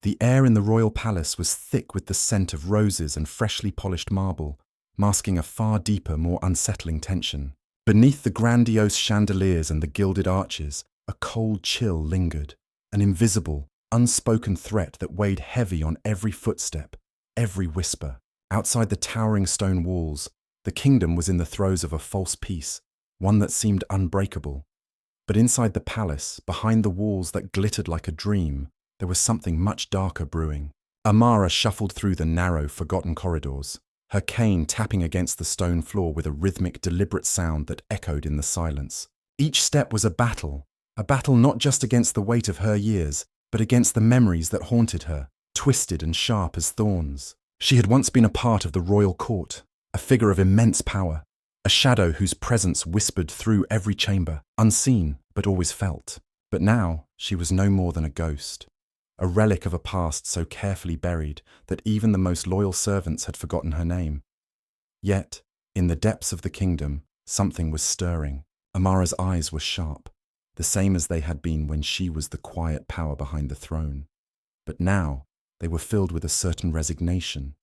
The air in the royal palace was thick with the scent of roses and freshly polished marble, masking a far deeper, more unsettling tension. Beneath the grandiose chandeliers and the gilded arches, a cold chill lingered, an invisible, unspoken threat that weighed heavy on every footstep, every whisper. Outside the towering stone walls, the kingdom was in the throes of a false peace, one that seemed unbreakable. But inside the palace, behind the walls that glittered like a dream, there was something much darker brewing. Amara shuffled through the narrow, forgotten corridors, her cane tapping against the stone floor with a rhythmic, deliberate sound that echoed in the silence. Each step was a battle not just against the weight of her years, but against the memories that haunted her, twisted and sharp as thorns. She had once been a part of the royal court, a figure of immense power, a shadow whose presence whispered through every chamber, unseen but always felt. But now she was no more than a ghost, a relic of a past so carefully buried that even the most loyal servants had forgotten her name. Yet, in the depths of the kingdom, something was stirring. Amara's eyes were sharp, the same as they had been when she was the quiet power behind the throne. But now they were filled with a certain resignation,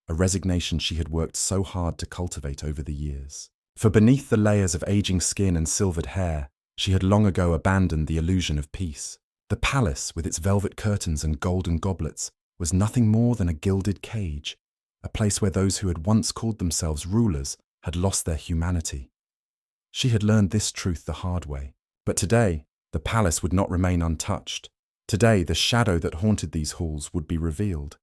a resignation she had worked so hard to cultivate over the years. For beneath the layers of aging skin and silvered hair, she had long ago abandoned the illusion of peace. The palace, with its velvet curtains and golden goblets, was nothing more than a gilded cage, a place where those who had once called themselves rulers had lost their humanity. She had learned this truth the hard way. But today, the palace would not remain untouched. Today, the shadow that haunted these halls would be revealed.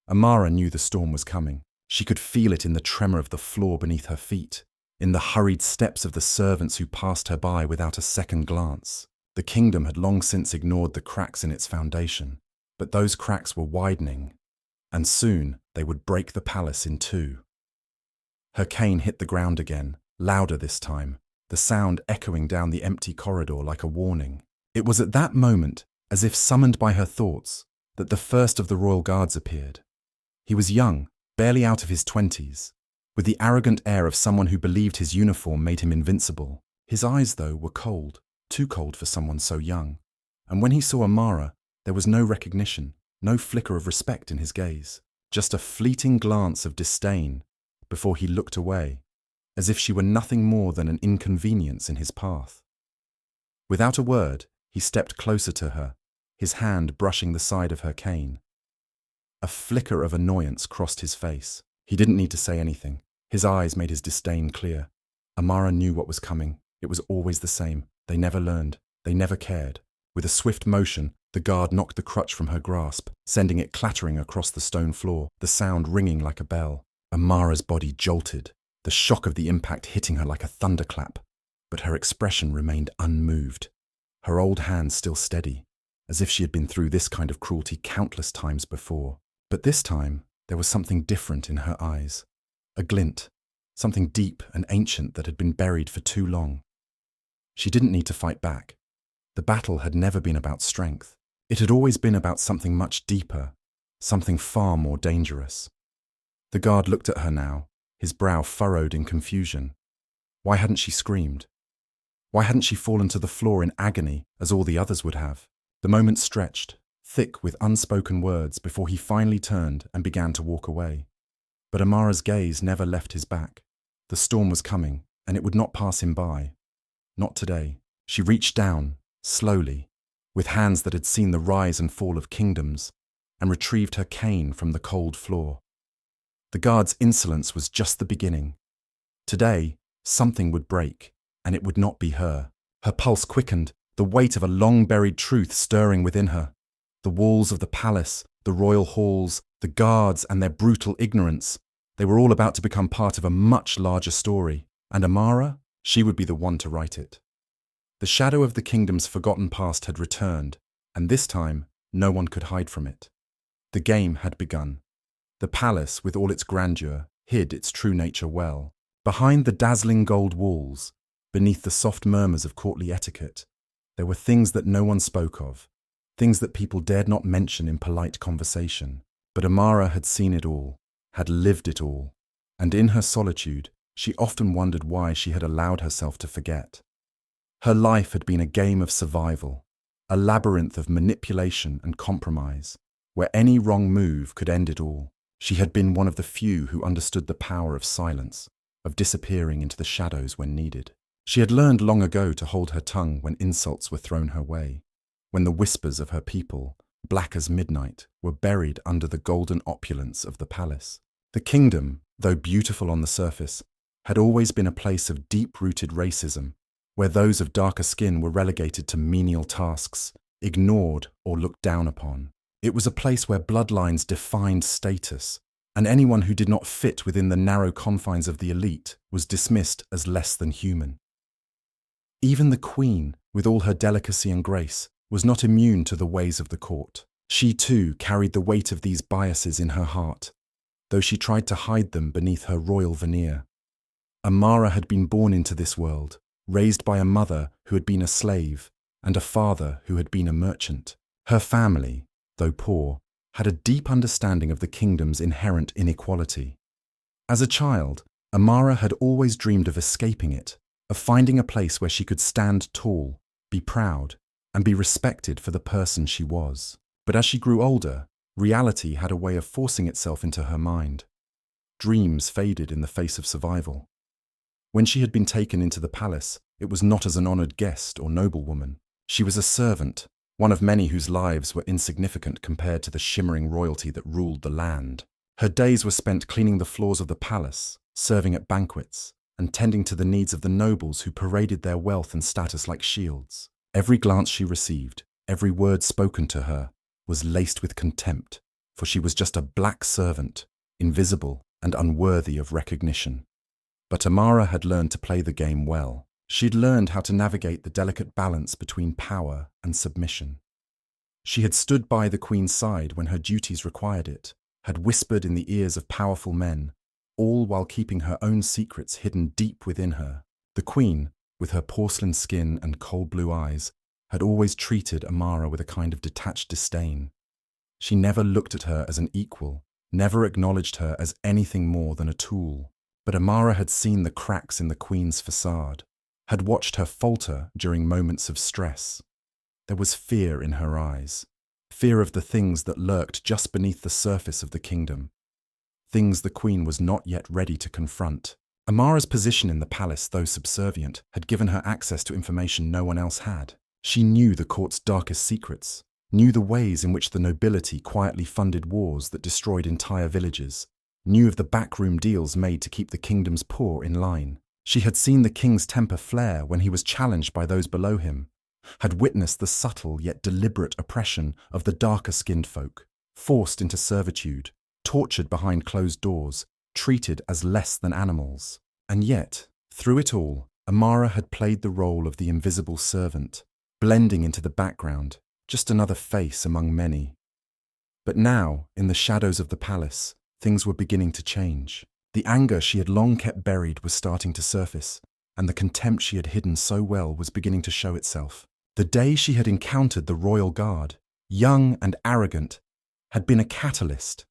Amara knew the storm was coming. She could feel it in the tremor of the floor beneath her feet, in the hurried steps of the servants who passed her by without a second glance. The kingdom had long since ignored the cracks in its foundation, but those cracks were widening, and soon they would break the palace in two. Her cane hit the ground again, louder this time, the sound echoing down the empty corridor like a warning. It was at that moment, as if summoned by her thoughts, that the first of the royal guards appeared. He was young, barely out of his 20s, with the arrogant air of someone who believed his uniform made him invincible. His eyes, though, were cold, too cold for someone so young, and when he saw Amara, there was no recognition, no flicker of respect in his gaze, just a fleeting glance of disdain before he looked away, as if she were nothing more than an inconvenience in his path. Without a word, he stepped closer to her, his hand brushing the side of her cane. A flicker of annoyance crossed his face. He didn't need to say anything. His eyes made his disdain clear. Amara knew what was coming. It was always the same. They never learned. They never cared. With a swift motion, the guard knocked the crutch from her grasp, sending it clattering across the stone floor, the sound ringing like a bell. Amara's body jolted, the shock of the impact hitting her like a thunderclap, but her expression remained unmoved, her old hand still steady, as if she had been through this kind of cruelty countless times before. But this time, there was something different in her eyes, a glint, something deep and ancient that had been buried for too long. She didn't need to fight back. The battle had never been about strength. It had always been about something much deeper, something far more dangerous. The guard looked at her now, his brow furrowed in confusion. Why hadn't she screamed? Why hadn't she fallen to the floor in agony, as all the others would have? The moment stretched, thick with unspoken words, before he finally turned and began to walk away. But Amara's gaze never left his back. The storm was coming, and it would not pass him by. Not today. She reached down, slowly, with hands that had seen the rise and fall of kingdoms, and retrieved her cane from the cold floor. The guard's insolence was just the beginning. Today, something would break, and it would not be her. Her pulse quickened, the weight of a long-buried truth stirring within her. The walls of the palace, the royal halls, the guards and their brutal ignorance, they were all about to become part of a much larger story, and Amara, she would be the one to write it. The shadow of the kingdom's forgotten past had returned, and this time no one could hide from it. The game had begun. The palace, with all its grandeur, hid its true nature well. Behind the dazzling gold walls, beneath the soft murmurs of courtly etiquette, there were things that no one spoke of, things that people dared not mention in polite conversation. But Amara had seen it all, had lived it all, and in her solitude, she often wondered why she had allowed herself to forget. Her life had been a game of survival, a labyrinth of manipulation and compromise, where any wrong move could end it all. She had been one of the few who understood the power of silence, of disappearing into the shadows when needed. She had learned long ago to hold her tongue when insults were thrown her way, when the whispers of her people, black as midnight, were buried under the golden opulence of the palace. The kingdom, though beautiful on the surface, had always been a place of deep-rooted racism, where those of darker skin were relegated to menial tasks, ignored or looked down upon. It was a place where bloodlines defined status, and anyone who did not fit within the narrow confines of the elite was dismissed as less than human. Even the queen, with all her delicacy and grace, was not immune to the ways of the court. She too carried the weight of these biases in her heart, though she tried to hide them beneath her royal veneer. Amara had been born into this world, raised by a mother who had been a slave and a father who had been a merchant. Her family, though poor, had a deep understanding of the kingdom's inherent inequality. As a child, Amara had always dreamed of escaping it, of finding a place where she could stand tall, be proud, and be respected for the person she was. But as she grew older, reality had a way of forcing itself into her mind. Dreams faded in the face of survival. When she had been taken into the palace, it was not as an honored guest or noblewoman. She was a servant, one of many whose lives were insignificant compared to the shimmering royalty that ruled the land. Her days were spent cleaning the floors of the palace, serving at banquets, and tending to the needs of the nobles who paraded their wealth and status like shields. Every glance she received, every word spoken to her, was laced with contempt, for she was just a black servant, invisible and unworthy of recognition. But Amara had learned to play the game well. She'd learned how to navigate the delicate balance between power and submission. She had stood by the queen's side when her duties required it, had whispered in the ears of powerful men, all while keeping her own secrets hidden deep within her. The queen, with her porcelain skin and cold blue eyes, had always treated Amara with a kind of detached disdain. She never looked at her as an equal, never acknowledged her as anything more than a tool. But Amara had seen the cracks in the queen's facade, had watched her falter during moments of stress. There was fear in her eyes, fear of the things that lurked just beneath the surface of the kingdom, things the queen was not yet ready to confront. Amara's position in the palace, though subservient, had given her access to information no one else had. She knew the court's darkest secrets, knew the ways in which the nobility quietly funded wars that destroyed entire villages, knew of the backroom deals made to keep the kingdom's poor in line. She had seen the king's temper flare when he was challenged by those below him, had witnessed the subtle yet deliberate oppression of the darker-skinned folk, forced into servitude, tortured behind closed doors, treated as less than animals. And yet, through it all, Amara had played the role of the invisible servant, blending into the background, just another face among many. But now, in the shadows of the palace, things were beginning to change. The anger she had long kept buried was starting to surface, and the contempt she had hidden so well was beginning to show itself. The day she had encountered the royal guard, young and arrogant, had been a catalyst,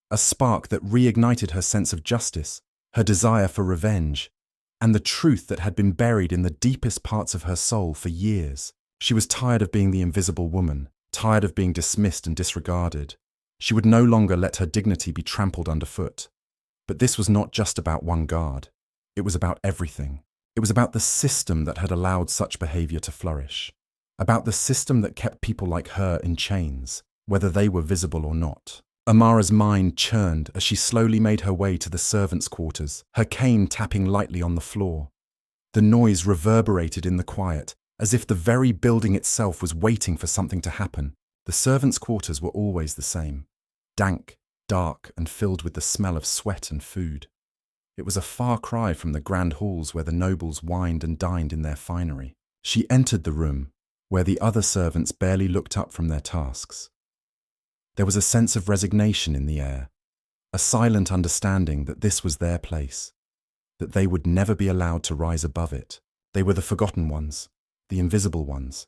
a spark that reignited her sense of justice, her desire for revenge, and the truth that had been buried in the deepest parts of her soul for years. She was tired of being the invisible woman, tired of being dismissed and disregarded. She would no longer let her dignity be trampled underfoot. But this was not just about one guard. It was about everything. It was about the system that had allowed such behavior to flourish, about the system that kept people like her in chains, whether they were visible or not. Amara's mind churned as she slowly made her way to the servants' quarters, her cane tapping lightly on the floor. The noise reverberated in the quiet, as if the very building itself was waiting for something to happen. The servants' quarters were always the same, dank, dark, and filled with the smell of sweat and food. It was a far cry from the grand halls where the nobles wined and dined in their finery. She entered the room, where the other servants barely looked up from their tasks. There was a sense of resignation in the air, a silent understanding that this was their place, that they would never be allowed to rise above it. They were the forgotten ones, the invisible ones.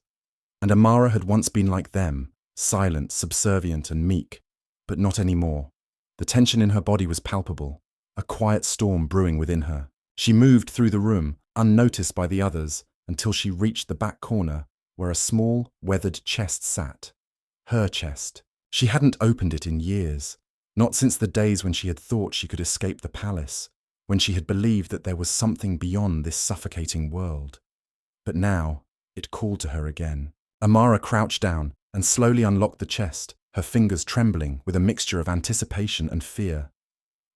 And Amara had once been like them, silent, subservient, and meek, but not anymore. The tension in her body was palpable, a quiet storm brewing within her. She moved through the room, unnoticed by the others, until she reached the back corner where a small, weathered chest sat. Her chest. She hadn't opened it in years, not since the days when she had thought she could escape the palace, when she had believed that there was something beyond this suffocating world. But now, it called to her again. Amara crouched down and slowly unlocked the chest, her fingers trembling with a mixture of anticipation and fear.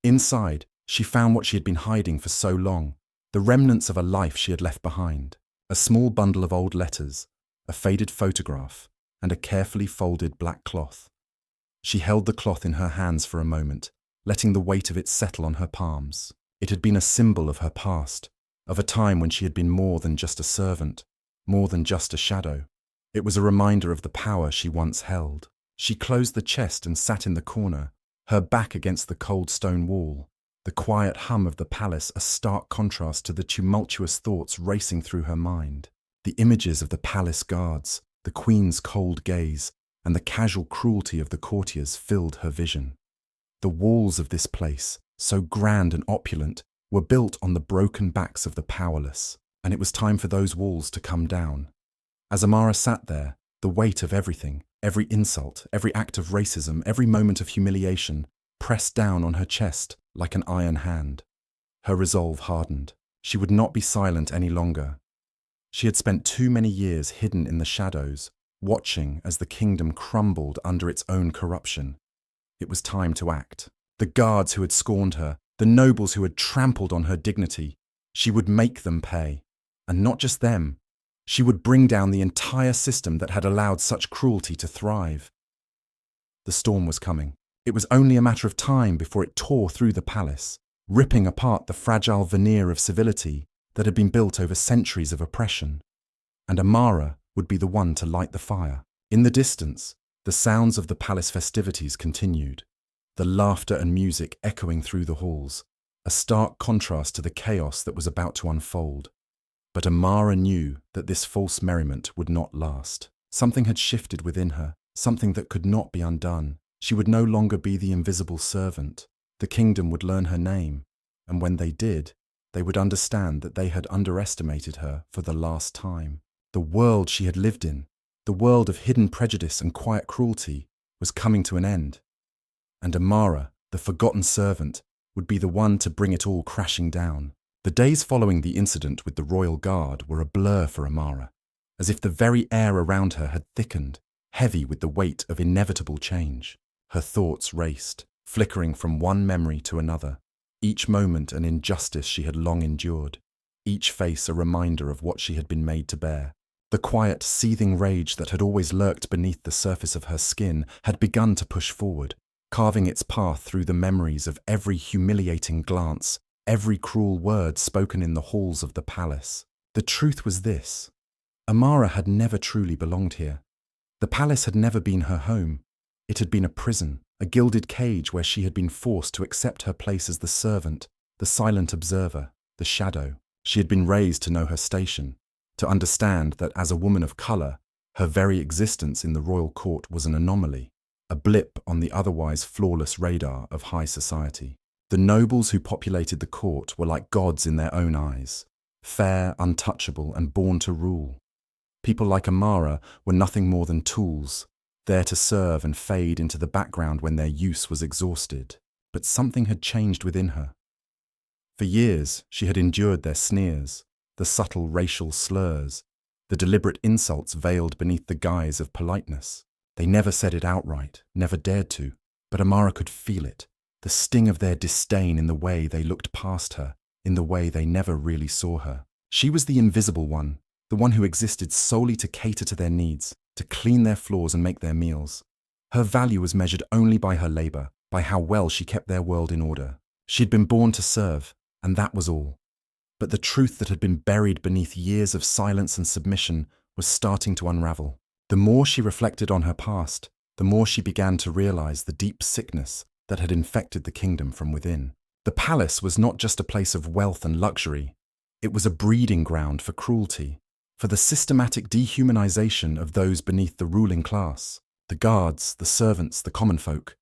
Inside, she found what she had been hiding for so long, the remnants of a life she had left behind. A small bundle of old letters, a faded photograph, and a carefully folded black cloth. She held the cloth in her hands for a moment, letting the weight of it settle on her palms. It had been a symbol of her past, of a time when she had been more than just a servant, more than just a shadow. It was a reminder of the power she once held. She closed the chest and sat in the corner, her back against the cold stone wall, the quiet hum of the palace a stark contrast to the tumultuous thoughts racing through her mind. The images of the palace guards, the queen's cold gaze, and the casual cruelty of the courtiers filled her vision. The walls of this place, so grand and opulent, were built on the broken backs of the powerless, and it was time for those walls to come down. As Amara sat there, the weight of everything, every insult, every act of racism, every moment of humiliation, pressed down on her chest like an iron hand. Her resolve hardened. She would not be silent any longer. She had spent too many years hidden in the shadows, watching as the kingdom crumbled under its own corruption. It was time to act. The guards who had scorned her, the nobles who had trampled on her dignity, she would make them pay. And not just them. She would bring down the entire system that had allowed such cruelty to thrive. The storm was coming. It was only a matter of time before it tore through the palace, ripping apart the fragile veneer of civility that had been built over centuries of oppression. And Amara would be the one to light the fire. In the distance, the sounds of the palace festivities continued, the laughter and music echoing through the halls, a stark contrast to the chaos that was about to unfold. But Amara knew that this false merriment would not last. Something had shifted within her, something that could not be undone. She would no longer be the invisible servant. The kingdom would learn her name, and when they did, they would understand that they had underestimated her for the last time. The world she had lived in, the world of hidden prejudice and quiet cruelty, was coming to an end. And Amara, the forgotten servant, would be the one to bring it all crashing down. The days following the incident with the royal guard were a blur for Amara, as if the very air around her had thickened, heavy with the weight of inevitable change. Her thoughts raced, flickering from one memory to another, each moment an injustice she had long endured, each face a reminder of what she had been made to bear. The quiet, seething rage that had always lurked beneath the surface of her skin had begun to push forward, carving its path through the memories of every humiliating glance, every cruel word spoken in the halls of the palace. The truth was this: Amara had never truly belonged here. The palace had never been her home. It had been a prison, a gilded cage where she had been forced to accept her place as the servant, the silent observer, the shadow. She had been raised to know her station, to understand that as a woman of colour, her very existence in the royal court was an anomaly, a blip on the otherwise flawless radar of high society. The nobles who populated the court were like gods in their own eyes, fair, untouchable, and born to rule. People like Amara were nothing more than tools, there to serve and fade into the background when their use was exhausted. But something had changed within her. For years, she had endured their sneers, the subtle racial slurs, the deliberate insults veiled beneath the guise of politeness. They never said it outright, never dared to, but Amara could feel it, the sting of their disdain in the way they looked past her, in the way they never really saw her. She was the invisible one, the one who existed solely to cater to their needs, to clean their floors and make their meals. Her value was measured only by her labour, by how well she kept their world in order. She'd been born to serve, and that was all. But the truth that had been buried beneath years of silence and submission was starting to unravel. The more she reflected on her past, the more she began to realise the deep sickness that had infected the kingdom from within. The palace was not just a place of wealth and luxury. It was a breeding ground for cruelty, for the systematic dehumanization of those beneath the ruling class, the guards, the servants, the common folk.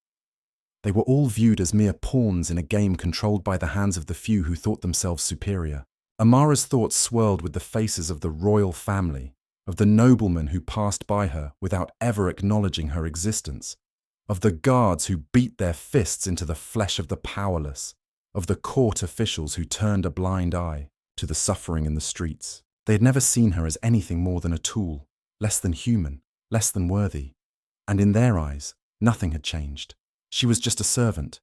They were all viewed as mere pawns in a game controlled by the hands of the few who thought themselves superior. Amara's thoughts swirled with the faces of the royal family, of the noblemen who passed by her without ever acknowledging her existence, of the guards who beat their fists into the flesh of the powerless, of the court officials who turned a blind eye to the suffering in the streets. They had never seen her as anything more than a tool, less than human, less than worthy. And in their eyes, nothing had changed. She was just a servant,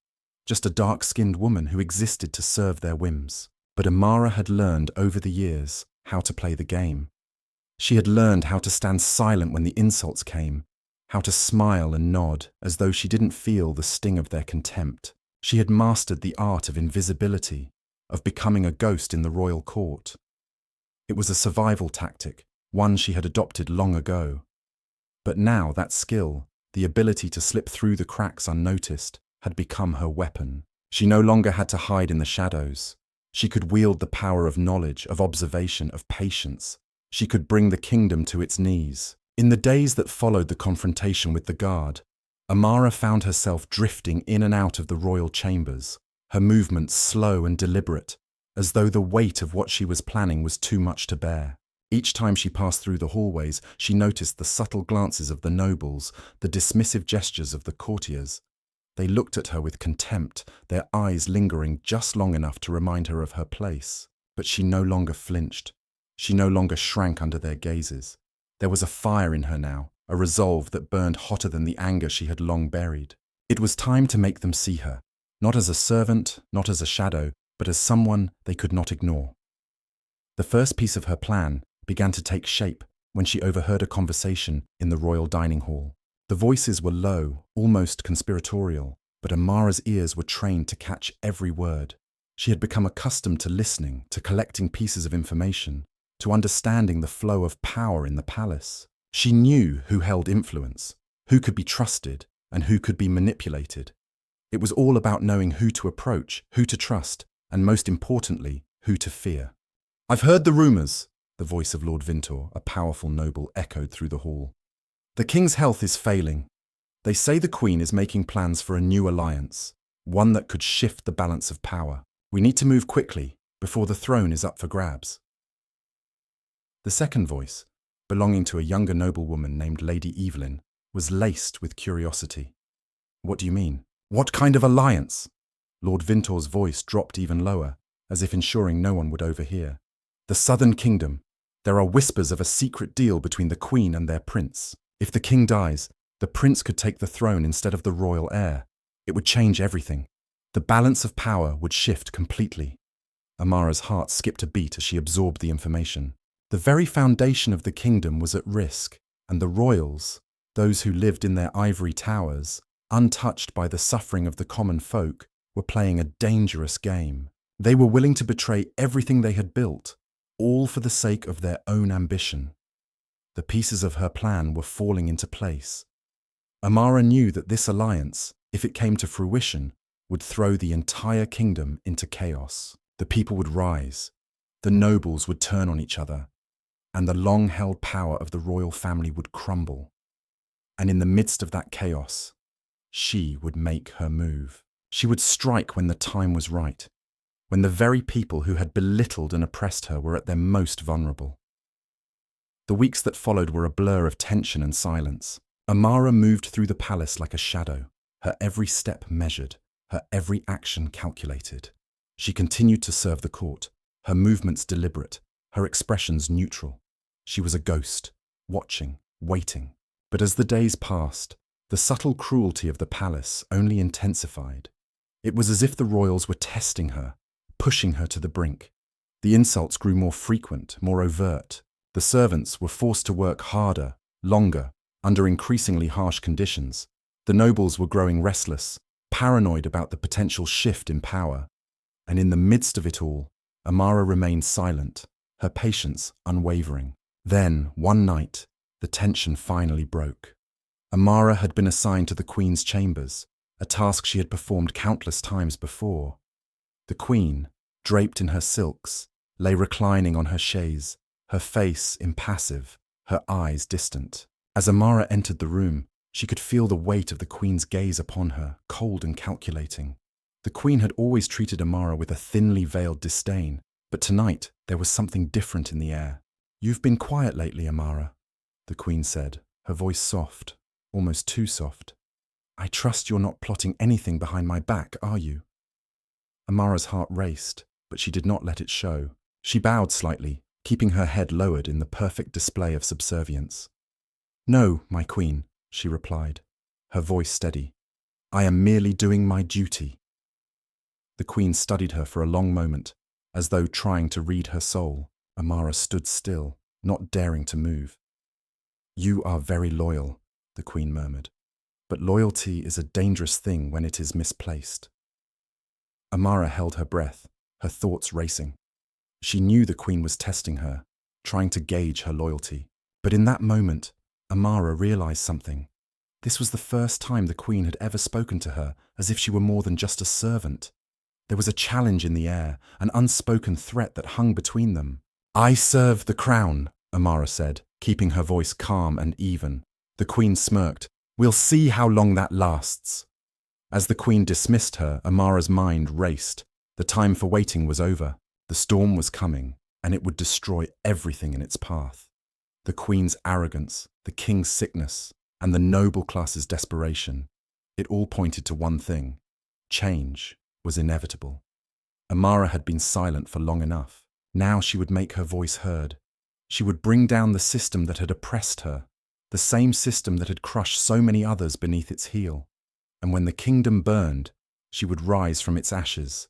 just a dark-skinned woman who existed to serve their whims. But Amara had learned over the years how to play the game. She had learned how to stand silent when the insults came, how to smile and nod as though she didn't feel the sting of their contempt. She had mastered the art of invisibility, of becoming a ghost in the royal court. It was a survival tactic, one she had adopted long ago. But now that skill, the ability to slip through the cracks unnoticed, had become her weapon. She no longer had to hide in the shadows. She could wield the power of knowledge, of observation, of patience. She could bring the kingdom to its knees. In the days that followed the confrontation with the guard, Amara found herself drifting in and out of the royal chambers, her movements slow and deliberate, as though the weight of what she was planning was too much to bear. Each time she passed through the hallways, she noticed the subtle glances of the nobles, the dismissive gestures of the courtiers. They looked at her with contempt, their eyes lingering just long enough to remind her of her place. But she no longer flinched. She no longer shrank under their gazes. There was a fire in her now, a resolve that burned hotter than the anger she had long buried. It was time to make them see her, not as a servant, not as a shadow, but as someone they could not ignore. The first piece of her plan began to take shape when she overheard a conversation in the royal dining hall. The voices were low, almost conspiratorial, but Amara's ears were trained to catch every word. She had become accustomed to listening, to collecting pieces of information, to understanding the flow of power in the palace. She knew who held influence, who could be trusted, and who could be manipulated. It was all about knowing who to approach, who to trust, and most importantly, who to fear. "I've heard the rumours," the voice of Lord Vintor, a powerful noble, echoed through the hall. "The king's health is failing. They say the queen is making plans for a new alliance, one that could shift the balance of power. We need to move quickly, before the throne is up for grabs." The second voice, belonging to a younger noblewoman named Lady Evelyn, was laced with curiosity. "What do you mean? What kind of alliance?" Lord Vintor's voice dropped even lower, as if ensuring no one would overhear. "The Southern Kingdom. There are whispers of a secret deal between the Queen and their prince. If the king dies, the prince could take the throne instead of the royal heir. It would change everything. The balance of power would shift completely." Amara's heart skipped a beat as she absorbed the information. The very foundation of the kingdom was at risk, and the royals, those who lived in their ivory towers, untouched by the suffering of the common folk, were playing a dangerous game. They were willing to betray everything they had built, all for the sake of their own ambition. The pieces of her plan were falling into place. Amara knew that this alliance, if it came to fruition, would throw the entire kingdom into chaos. The people would rise, the nobles would turn on each other, and the long-held power of the royal family would crumble. And in the midst of that chaos, she would make her move. She would strike when the time was right, when the very people who had belittled and oppressed her were at their most vulnerable. The weeks that followed were a blur of tension and silence. Amara moved through the palace like a shadow, her every step measured, her every action calculated. She continued to serve the court, her movements deliberate, her expressions neutral. She was a ghost, watching, waiting. But as the days passed, the subtle cruelty of the palace only intensified. It was as if the royals were testing her, pushing her to the brink. The insults grew more frequent, more overt. The servants were forced to work harder, longer, under increasingly harsh conditions. The nobles were growing restless, paranoid about the potential shift in power. And in the midst of it all, Amara remained silent, her patience unwavering. Then, one night, the tension finally broke. Amara had been assigned to the Queen's chambers, a task she had performed countless times before. The Queen, draped in her silks, lay reclining on her chaise, her face impassive, her eyes distant. As Amara entered the room, she could feel the weight of the Queen's gaze upon her, cold and calculating. The Queen had always treated Amara with a thinly veiled disdain, but tonight there was something different in the air. "You've been quiet lately, Amara," the Queen said, her voice soft, almost too soft. I trust you're not plotting anything behind my back, are you? Amara's heart raced, but she did not let it show. She bowed slightly, keeping her head lowered in the perfect display of subservience. No, my queen, she replied, her voice steady. I am merely doing my duty. The queen studied her for a long moment, as though trying to read her soul. Amara stood still, not daring to move. You are very loyal, the queen murmured, but loyalty is a dangerous thing when it is misplaced. Amara held her breath, her thoughts racing. She knew the queen was testing her, trying to gauge her loyalty. But in that moment, Amara realized something. This was the first time the queen had ever spoken to her as if she were more than just a servant. There was a challenge in the air, an unspoken threat that hung between them. I serve the crown, Amara said, keeping her voice calm and even. The queen smirked. We'll see how long that lasts. As the queen dismissed her, Amara's mind raced. The time for waiting was over. The storm was coming, and it would destroy everything in its path. The queen's arrogance, the king's sickness, and the noble class's desperation. It all pointed to one thing. Change was inevitable. Amara had been silent for long enough. Now she would make her voice heard. She would bring down the system that had oppressed her, the same system that had crushed so many others beneath its heel. And when the kingdom burned, she would rise from its ashes.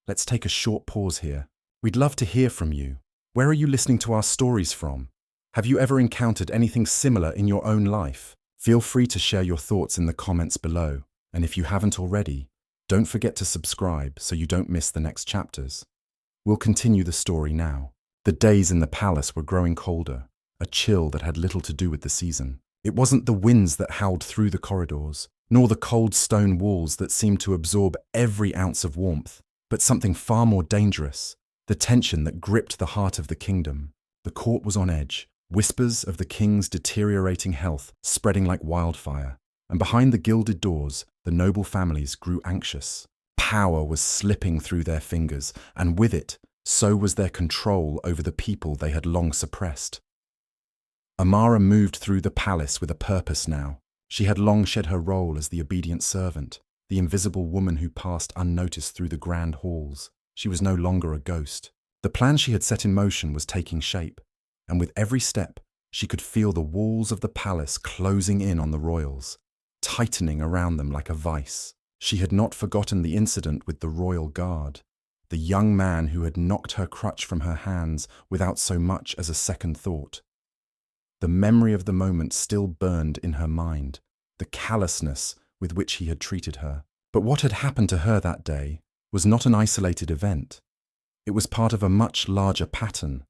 Let's take a short pause here. We'd love to hear from you. Where are you listening to our stories from? Have you ever encountered anything similar in your own life? Feel free to share your thoughts in the comments below. And if you haven't already, don't forget to subscribe so you don't miss the next chapters. We'll continue the story now. The days in the palace were growing colder, a chill that had little to do with the season. It wasn't the winds that howled through the corridors, nor the cold stone walls that seemed to absorb every ounce of warmth, but something far more dangerous, the tension that gripped the heart of the kingdom. The court was on edge, whispers of the king's deteriorating health spreading like wildfire, and behind the gilded doors, the noble families grew anxious. Power was slipping through their fingers, and with it, so was their control over the people they had long suppressed. Amara moved through the palace with a purpose now. She had long shed her role as the obedient servant, the invisible woman who passed unnoticed through the grand halls. She was no longer a ghost. The plan she had set in motion was taking shape, and with every step, she could feel the walls of the palace closing in on the royals, tightening around them like a vice. She had not forgotten the incident with the royal guard, the young man who had knocked her crutch from her hands without so much as a second thought. The memory of the moment still burned in her mind, the callousness with which he had treated her. But what had happened to her that day was not an isolated event. It was part of a much larger pattern,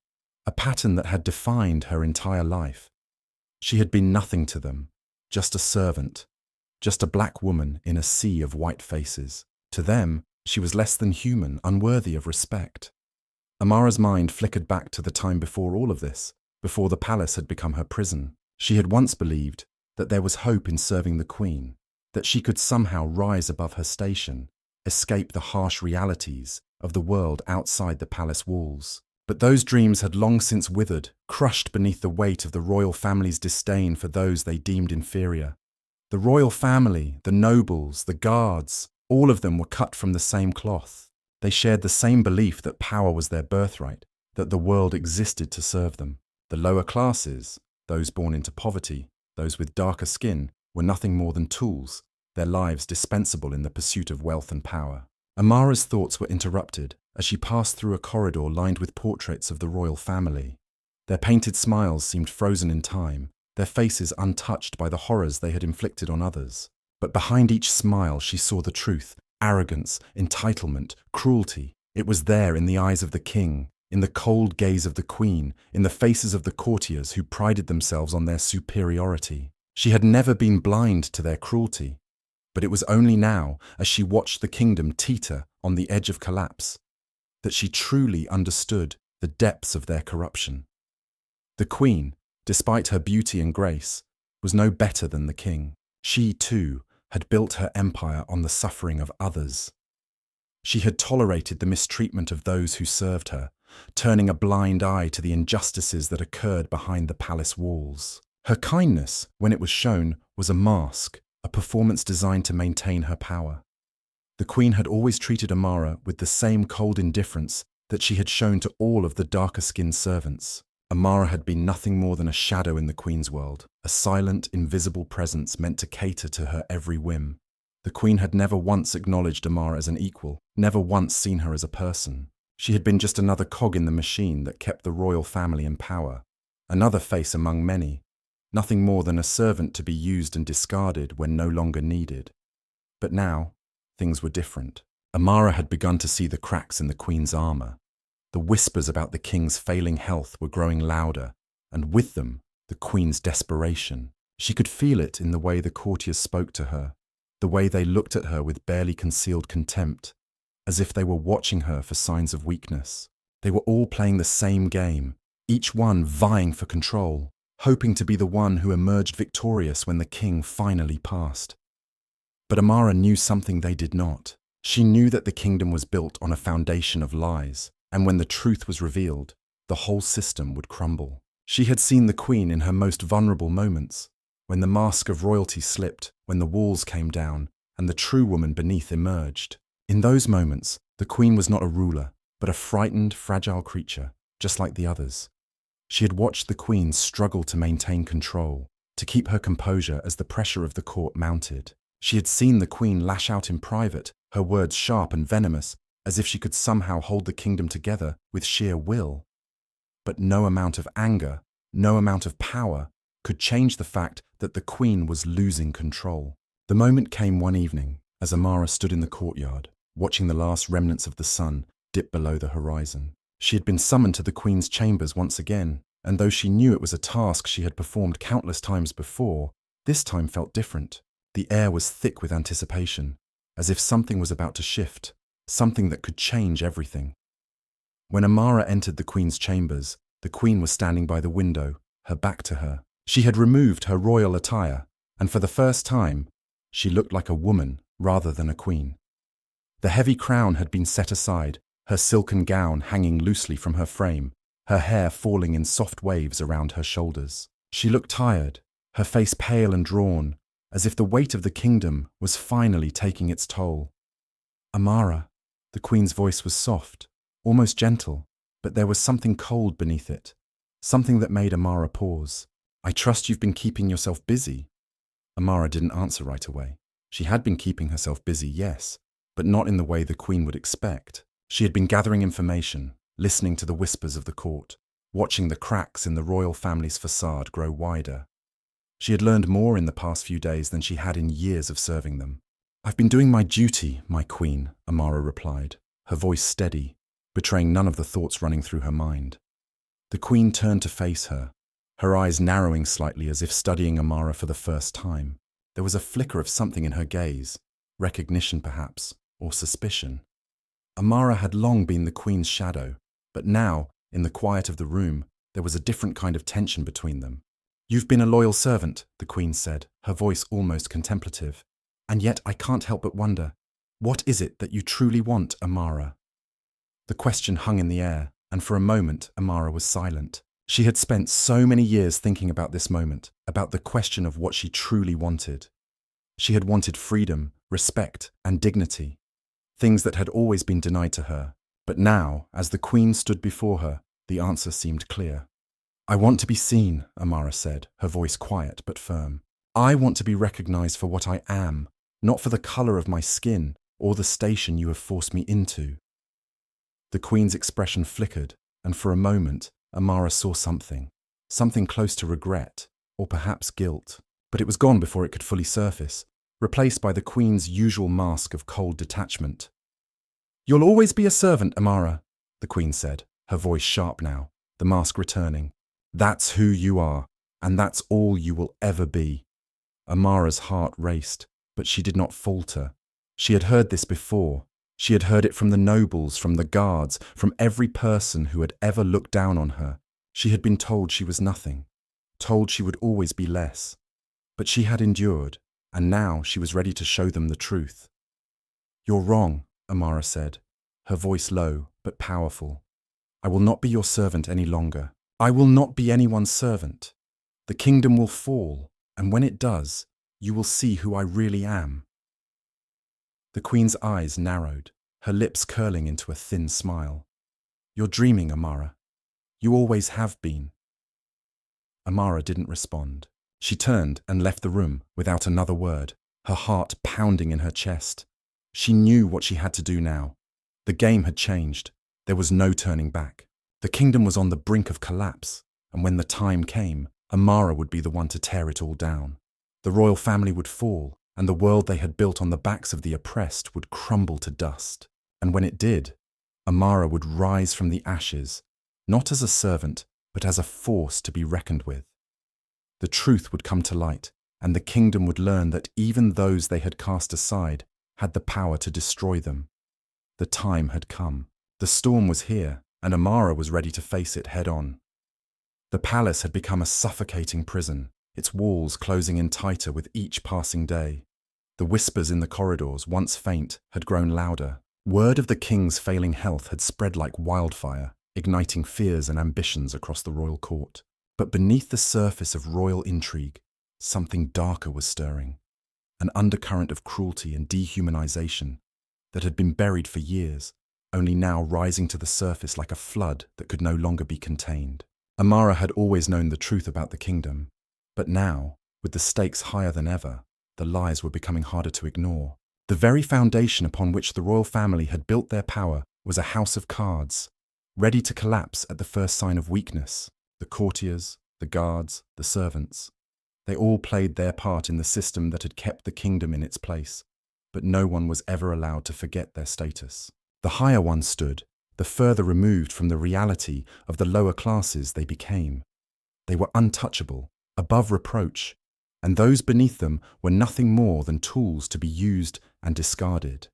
a pattern that had defined her entire life. She had been nothing to them, just a servant, just a black woman in a sea of white faces. To them, she was less than human, unworthy of respect. Amara's mind flickered back to the time before all of this, before the palace had become her prison. She had once believed that there was hope in serving the queen, that she could somehow rise above her station, escape the harsh realities of the world outside the palace walls. But those dreams had long since withered, crushed beneath the weight of the royal family's disdain for those they deemed inferior. The royal family, the nobles, the guards, all of them were cut from the same cloth. They shared the same belief that power was their birthright, that the world existed to serve them. The lower classes, those born into poverty, those with darker skin, were nothing more than tools, their lives dispensable in the pursuit of wealth and power. Amara's thoughts were interrupted as she passed through a corridor lined with portraits of the royal family. Their painted smiles seemed frozen in time, their faces untouched by the horrors they had inflicted on others. But behind each smile she saw the truth, arrogance, entitlement, cruelty. It was there in the eyes of the king, in the cold gaze of the queen, in the faces of the courtiers who prided themselves on their superiority. She had never been blind to their cruelty, but it was only now, as she watched the kingdom teeter on the edge of collapse, that she truly understood the depths of their corruption. The queen, despite her beauty and grace, was no better than the king. She, too, had built her empire on the suffering of others. She had tolerated the mistreatment of those who served her, turning a blind eye to the injustices that occurred behind the palace walls. Her kindness, when it was shown, was a mask, a performance designed to maintain her power. The queen had always treated Amara with the same cold indifference that she had shown to all of the darker-skinned servants. Amara had been nothing more than a shadow in the queen's world, a silent, invisible presence meant to cater to her every whim. The queen had never once acknowledged Amara as an equal, never once seen her as a person. She had been just another cog in the machine that kept the royal family in power, another face among many, nothing more than a servant to be used and discarded when no longer needed. But now, things were different. Amara had begun to see the cracks in the queen's armor. The whispers about the king's failing health were growing louder, and with them, the queen's desperation. She could feel it in the way the courtiers spoke to her, the way they looked at her with barely concealed contempt, as if they were watching her for signs of weakness. They were all playing the same game, each one vying for control, hoping to be the one who emerged victorious when the king finally passed. But Amara knew something they did not. She knew that the kingdom was built on a foundation of lies, and when the truth was revealed, the whole system would crumble. She had seen the queen in her most vulnerable moments, when the mask of royalty slipped, when the walls came down, and the true woman beneath emerged. In those moments, the queen was not a ruler, but a frightened, fragile creature, just like the others. She had watched the queen struggle to maintain control, to keep her composure as the pressure of the court mounted. She had seen the queen lash out in private, her words sharp and venomous, as if she could somehow hold the kingdom together with sheer will. But no amount of anger, no amount of power, could change the fact that the queen was losing control. The moment came one evening, as Amara stood in the courtyard, watching the last remnants of the sun dip below the horizon. She had been summoned to the queen's chambers once again, and though she knew it was a task she had performed countless times before, this time felt different. The air was thick with anticipation, as if something was about to shift, something that could change everything. When Amara entered the queen's chambers, the queen was standing by the window, her back to her. She had removed her royal attire, and for the first time, she looked like a woman rather than a queen. The heavy crown had been set aside, her silken gown hanging loosely from her frame, her hair falling in soft waves around her shoulders. She looked tired, her face pale and drawn, as if the weight of the kingdom was finally taking its toll. Amara, the queen's voice was soft, almost gentle, but there was something cold beneath it, something that made Amara pause. I trust you've been keeping yourself busy. Amara didn't answer right away. She had been keeping herself busy, yes, but not in the way the queen would expect. She had been gathering information, listening to the whispers of the court, watching the cracks in the royal family's facade grow wider. She had learned more in the past few days than she had in years of serving them. I've been doing my duty, my queen, Amara replied, her voice steady, betraying none of the thoughts running through her mind. The queen turned to face her, her eyes narrowing slightly as if studying Amara for the first time. There was a flicker of something in her gaze, recognition perhaps, or suspicion. Amara had long been the queen's shadow, but now, in the quiet of the room, there was a different kind of tension between them. You've been a loyal servant, the queen said, her voice almost contemplative. And yet I can't help but wonder, what is it that you truly want, Amara? The question hung in the air, and for a moment Amara was silent. She had spent so many years thinking about this moment, about the question of what she truly wanted. She had wanted freedom, respect, and dignity, things that had always been denied to her. But now, as the queen stood before her, the answer seemed clear. I want to be seen, Amara said, her voice quiet but firm. I want to be recognized for what I am, not for the color of my skin or the station you have forced me into. The queen's expression flickered, and for a moment, Amara saw something close to regret, or perhaps guilt. But it was gone before it could fully surface, replaced by the queen's usual mask of cold detachment. You'll always be a servant, Amara, the queen said, her voice sharp now, the mask returning. That's who you are, and that's all you will ever be. Amara's heart raced, but she did not falter. She had heard this before. She had heard it from the nobles, from the guards, from every person who had ever looked down on her. She had been told she was nothing, told she would always be less. But she had endured, and now she was ready to show them the truth. You're wrong, Amara said, her voice low but powerful. I will not be your servant any longer. I will not be anyone's servant. The kingdom will fall, and when it does, you will see who I really am." The queen's eyes narrowed, her lips curling into a thin smile. "You're dreaming, Amara. You always have been." Amara didn't respond. She turned and left the room without another word, her heart pounding in her chest. She knew what she had to do now. The game had changed. There was no turning back. The kingdom was on the brink of collapse, and when the time came, Amara would be the one to tear it all down. The royal family would fall, and the world they had built on the backs of the oppressed would crumble to dust. And when it did, Amara would rise from the ashes, not as a servant, but as a force to be reckoned with. The truth would come to light, and the kingdom would learn that even those they had cast aside had the power to destroy them. The time had come. The storm was here, and Amara was ready to face it head on. The palace had become a suffocating prison, its walls closing in tighter with each passing day. The whispers in the corridors, once faint, had grown louder. Word of the king's failing health had spread like wildfire, igniting fears and ambitions across the royal court. But beneath the surface of royal intrigue, something darker was stirring, an undercurrent of cruelty and dehumanization that had been buried for years, only now rising to the surface like a flood that could no longer be contained. Amara had always known the truth about the kingdom, but now, with the stakes higher than ever, the lies were becoming harder to ignore. The very foundation upon which the royal family had built their power was a house of cards, ready to collapse at the first sign of weakness. The courtiers, the guards, the servants. They all played their part in the system that had kept the kingdom in its place, but no one was ever allowed to forget their status. The higher ones stood, the further removed from the reality of the lower classes they became. They were untouchable, above reproach, and those beneath them were nothing more than tools to be used and discarded.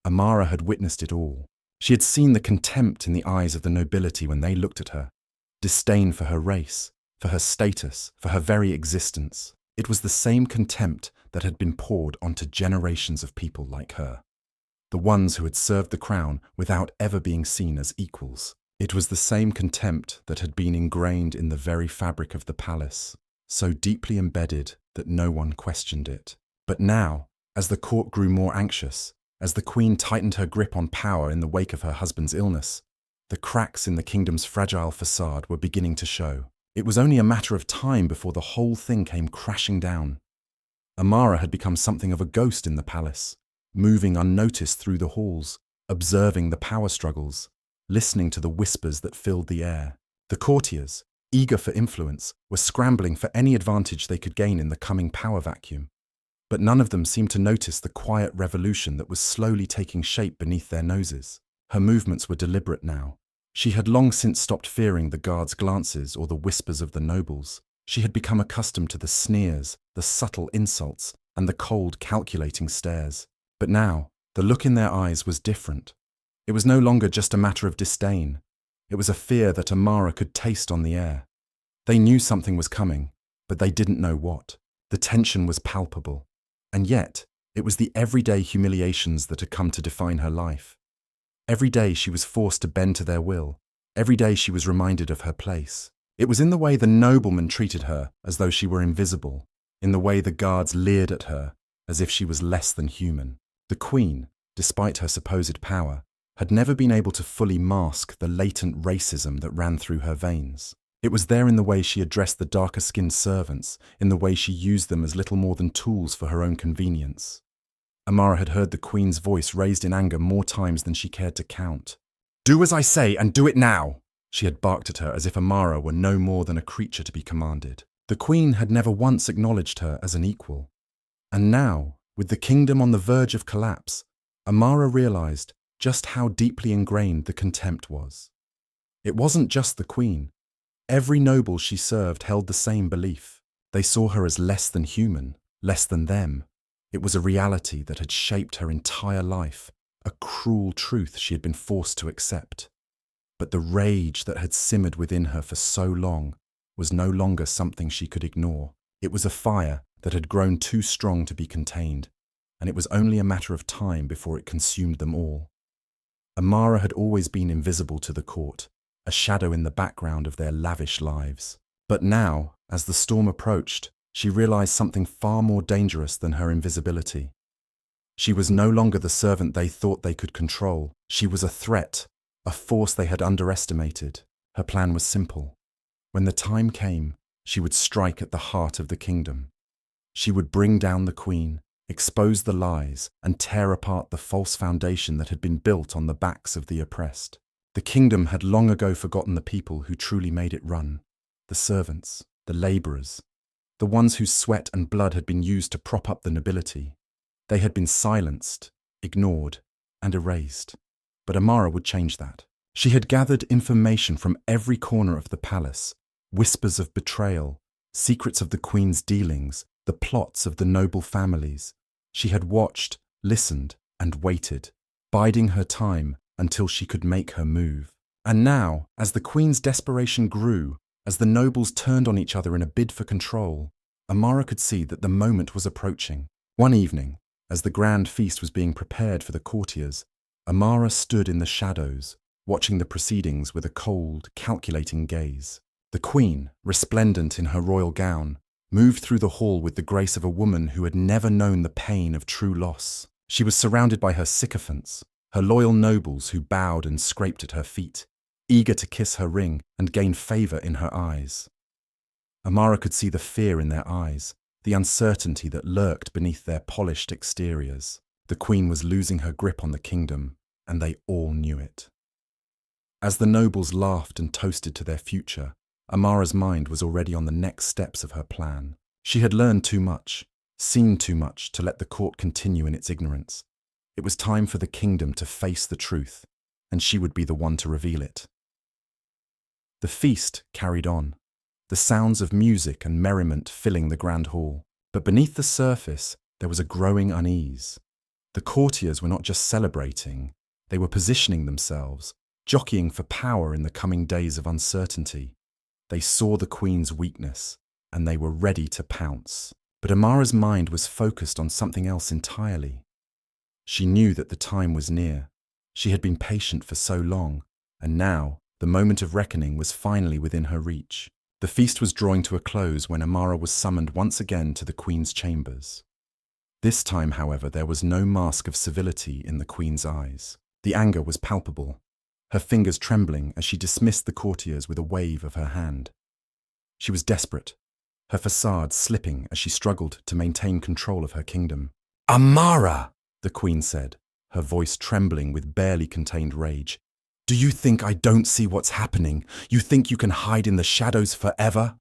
Amara had witnessed it all. She had seen the contempt in the eyes of the nobility when they looked at her, disdain for her race, for her status, for her very existence. It was the same contempt that had been poured onto generations of people like her, the ones who had served the crown without ever being seen as equals. It was the same contempt that had been ingrained in the very fabric of the palace, so deeply embedded that no one questioned it. But now, as the court grew more anxious, as the queen tightened her grip on power in the wake of her husband's illness, the cracks in the kingdom's fragile facade were beginning to show. It was only a matter of time before the whole thing came crashing down. Amara had become something of a ghost in the palace, moving unnoticed through the halls, observing the power struggles, listening to the whispers that filled the air. The courtiers, eager for influence, were scrambling for any advantage they could gain in the coming power vacuum. But none of them seemed to notice the quiet revolution that was slowly taking shape beneath their noses. Her movements were deliberate now. She had long since stopped fearing the guards' glances or the whispers of the nobles. She had become accustomed to the sneers, the subtle insults, and the cold, calculating stares. But now, the look in their eyes was different. It was no longer just a matter of disdain. It was a fear that Amara could taste on the air. They knew something was coming, but they didn't know what. The tension was palpable. And yet, it was the everyday humiliations that had come to define her life. Every day she was forced to bend to their will. Every day she was reminded of her place. It was in the way the noblemen treated her as though she were invisible, in the way the guards leered at her as if she was less than human. The queen, despite her supposed power, had never been able to fully mask the latent racism that ran through her veins. It was there in the way she addressed the darker-skinned servants, in the way she used them as little more than tools for her own convenience. Amara had heard the queen's voice raised in anger more times than she cared to count. "Do as I say, and do it now!" She had barked at her as if Amara were no more than a creature to be commanded. The queen had never once acknowledged her as an equal. And now, with the kingdom on the verge of collapse, Amara realized just how deeply ingrained the contempt was. It wasn't just the queen. Every noble she served held the same belief. They saw her as less than human, less than them. It was a reality that had shaped her entire life, a cruel truth she had been forced to accept. But the rage that had simmered within her for so long was no longer something she could ignore. It was a fire that had grown too strong to be contained, and it was only a matter of time before it consumed them all. Amara had always been invisible to the court, a shadow in the background of their lavish lives. But now, as the storm approached, she realized something far more dangerous than her invisibility. She was no longer the servant they thought they could control. She was a threat, a force they had underestimated. Her plan was simple. When the time came, she would strike at the heart of the kingdom. She would bring down the queen, expose the lies, and tear apart the false foundation that had been built on the backs of the oppressed. The kingdom had long ago forgotten the people who truly made it run. The servants, the labourers, the ones whose sweat and blood had been used to prop up the nobility. They had been silenced, ignored, and erased. But Amara would change that. She had gathered information from every corner of the palace, whispers of betrayal, secrets of the queen's dealings, the plots of the noble families. She had watched, listened, and waited, biding her time until she could make her move. And now, as the queen's desperation grew, as the nobles turned on each other in a bid for control, Amara could see that the moment was approaching. One evening, as the grand feast was being prepared for the courtiers, Amara stood in the shadows, watching the proceedings with a cold, calculating gaze. The queen, resplendent in her royal gown, moved through the hall with the grace of a woman who had never known the pain of true loss. She was surrounded by her sycophants, her loyal nobles who bowed and scraped at her feet, eager to kiss her ring and gain favour in her eyes. Amara could see the fear in their eyes, the uncertainty that lurked beneath their polished exteriors. The queen was losing her grip on the kingdom, and they all knew it. As the nobles laughed and toasted to their future, Amara's mind was already on the next steps of her plan. She had learned too much, seen too much to let the court continue in its ignorance. It was time for the kingdom to face the truth, and she would be the one to reveal it. The feast carried on, the sounds of music and merriment filling the grand hall. But beneath the surface, there was a growing unease. The courtiers were not just celebrating, they were positioning themselves, jockeying for power in the coming days of uncertainty. They saw the queen's weakness, and they were ready to pounce. But Amara's mind was focused on something else entirely. She knew that the time was near. She had been patient for so long, and now the moment of reckoning was finally within her reach. The feast was drawing to a close when Amara was summoned once again to the queen's chambers. This time, however, there was no mask of civility in the queen's eyes. The anger was palpable, her fingers trembling as she dismissed the courtiers with a wave of her hand. She was desperate, her facade slipping as she struggled to maintain control of her kingdom. "Amara!" the queen said, her voice trembling with barely contained rage. "Do you think I don't see what's happening? You think you can hide in the shadows forever?"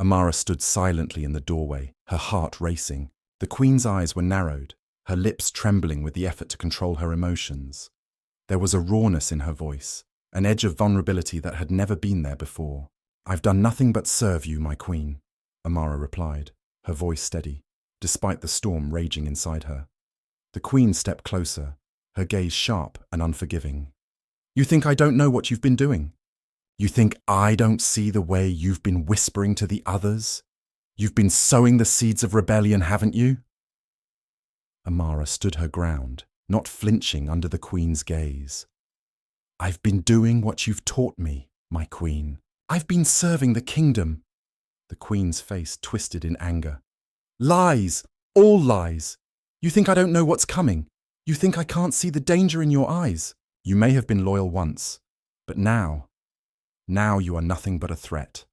Amara stood silently in the doorway, her heart racing. The queen's eyes were narrowed, her lips trembling with the effort to control her emotions. There was a rawness in her voice, an edge of vulnerability that had never been there before. "I've done nothing but serve you, my queen," Amara replied, her voice steady, despite the storm raging inside her. The queen stepped closer, her gaze sharp and unforgiving. "You think I don't know what you've been doing? You think I don't see the way you've been whispering to the others? You've been sowing the seeds of rebellion, haven't you?" Amara stood her ground, not flinching under the queen's gaze. "I've been doing what you've taught me, my queen. I've been serving the kingdom." The queen's face twisted in anger. "Lies! All lies! You think I don't know what's coming? You think I can't see the danger in your eyes? You may have been loyal once, but now you are nothing but a threat."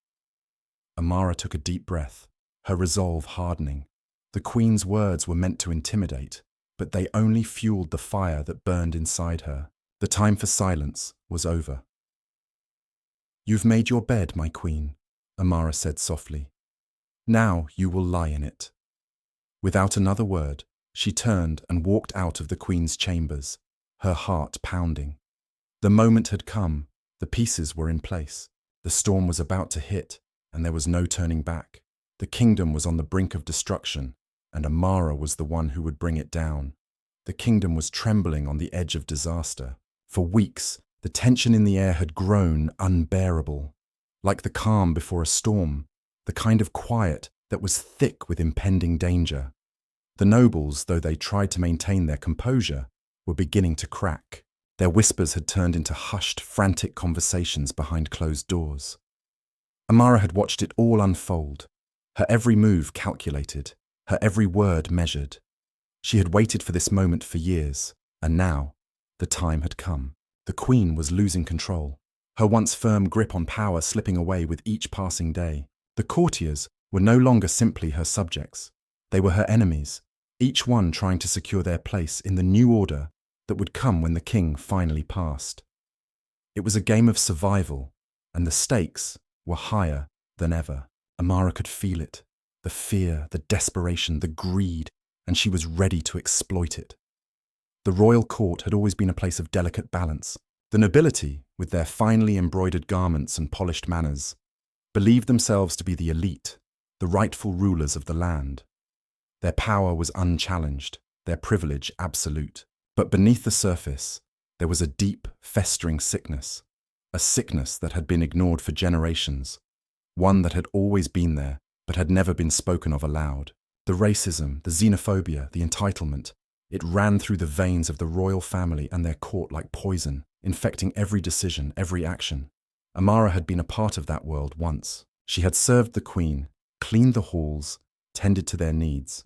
Amara took a deep breath, her resolve hardening. The queen's words were meant to intimidate, but they only fueled the fire that burned inside her. The time for silence was over. "You've made your bed, my queen," Amara said softly. "Now you will lie in it." Without another word, she turned and walked out of the queen's chambers, her heart pounding. The moment had come, the pieces were in place. The storm was about to hit, and there was no turning back. The kingdom was on the brink of destruction, and Amara was the one who would bring it down. The kingdom was trembling on the edge of disaster. For weeks, the tension in the air had grown unbearable, like the calm before a storm, the kind of quiet that was thick with impending danger. The nobles, though they tried to maintain their composure, were beginning to crack. Their whispers had turned into hushed, frantic conversations behind closed doors. Amara had watched it all unfold, her every move calculated, her every word measured. She had waited for this moment for years, and now, the time had come. The queen was losing control, her once firm grip on power slipping away with each passing day. The courtiers were no longer simply her subjects. They were her enemies, each one trying to secure their place in the new order that would come when the king finally passed. It was a game of survival, and the stakes were higher than ever. Amara could feel it, the fear, the desperation, the greed, and she was ready to exploit it. The royal court had always been a place of delicate balance. The nobility, with their finely embroidered garments and polished manners, believed themselves to be the elite, the rightful rulers of the land. Their power was unchallenged, their privilege absolute. But beneath the surface, there was a deep, festering sickness, a sickness that had been ignored for generations, one that had always been there, but had never been spoken of aloud. The racism, the xenophobia, the entitlement, it ran through the veins of the royal family and their court like poison, infecting every decision, every action. Amara had been a part of that world once. She had served the queen, cleaned the halls, tended to their needs,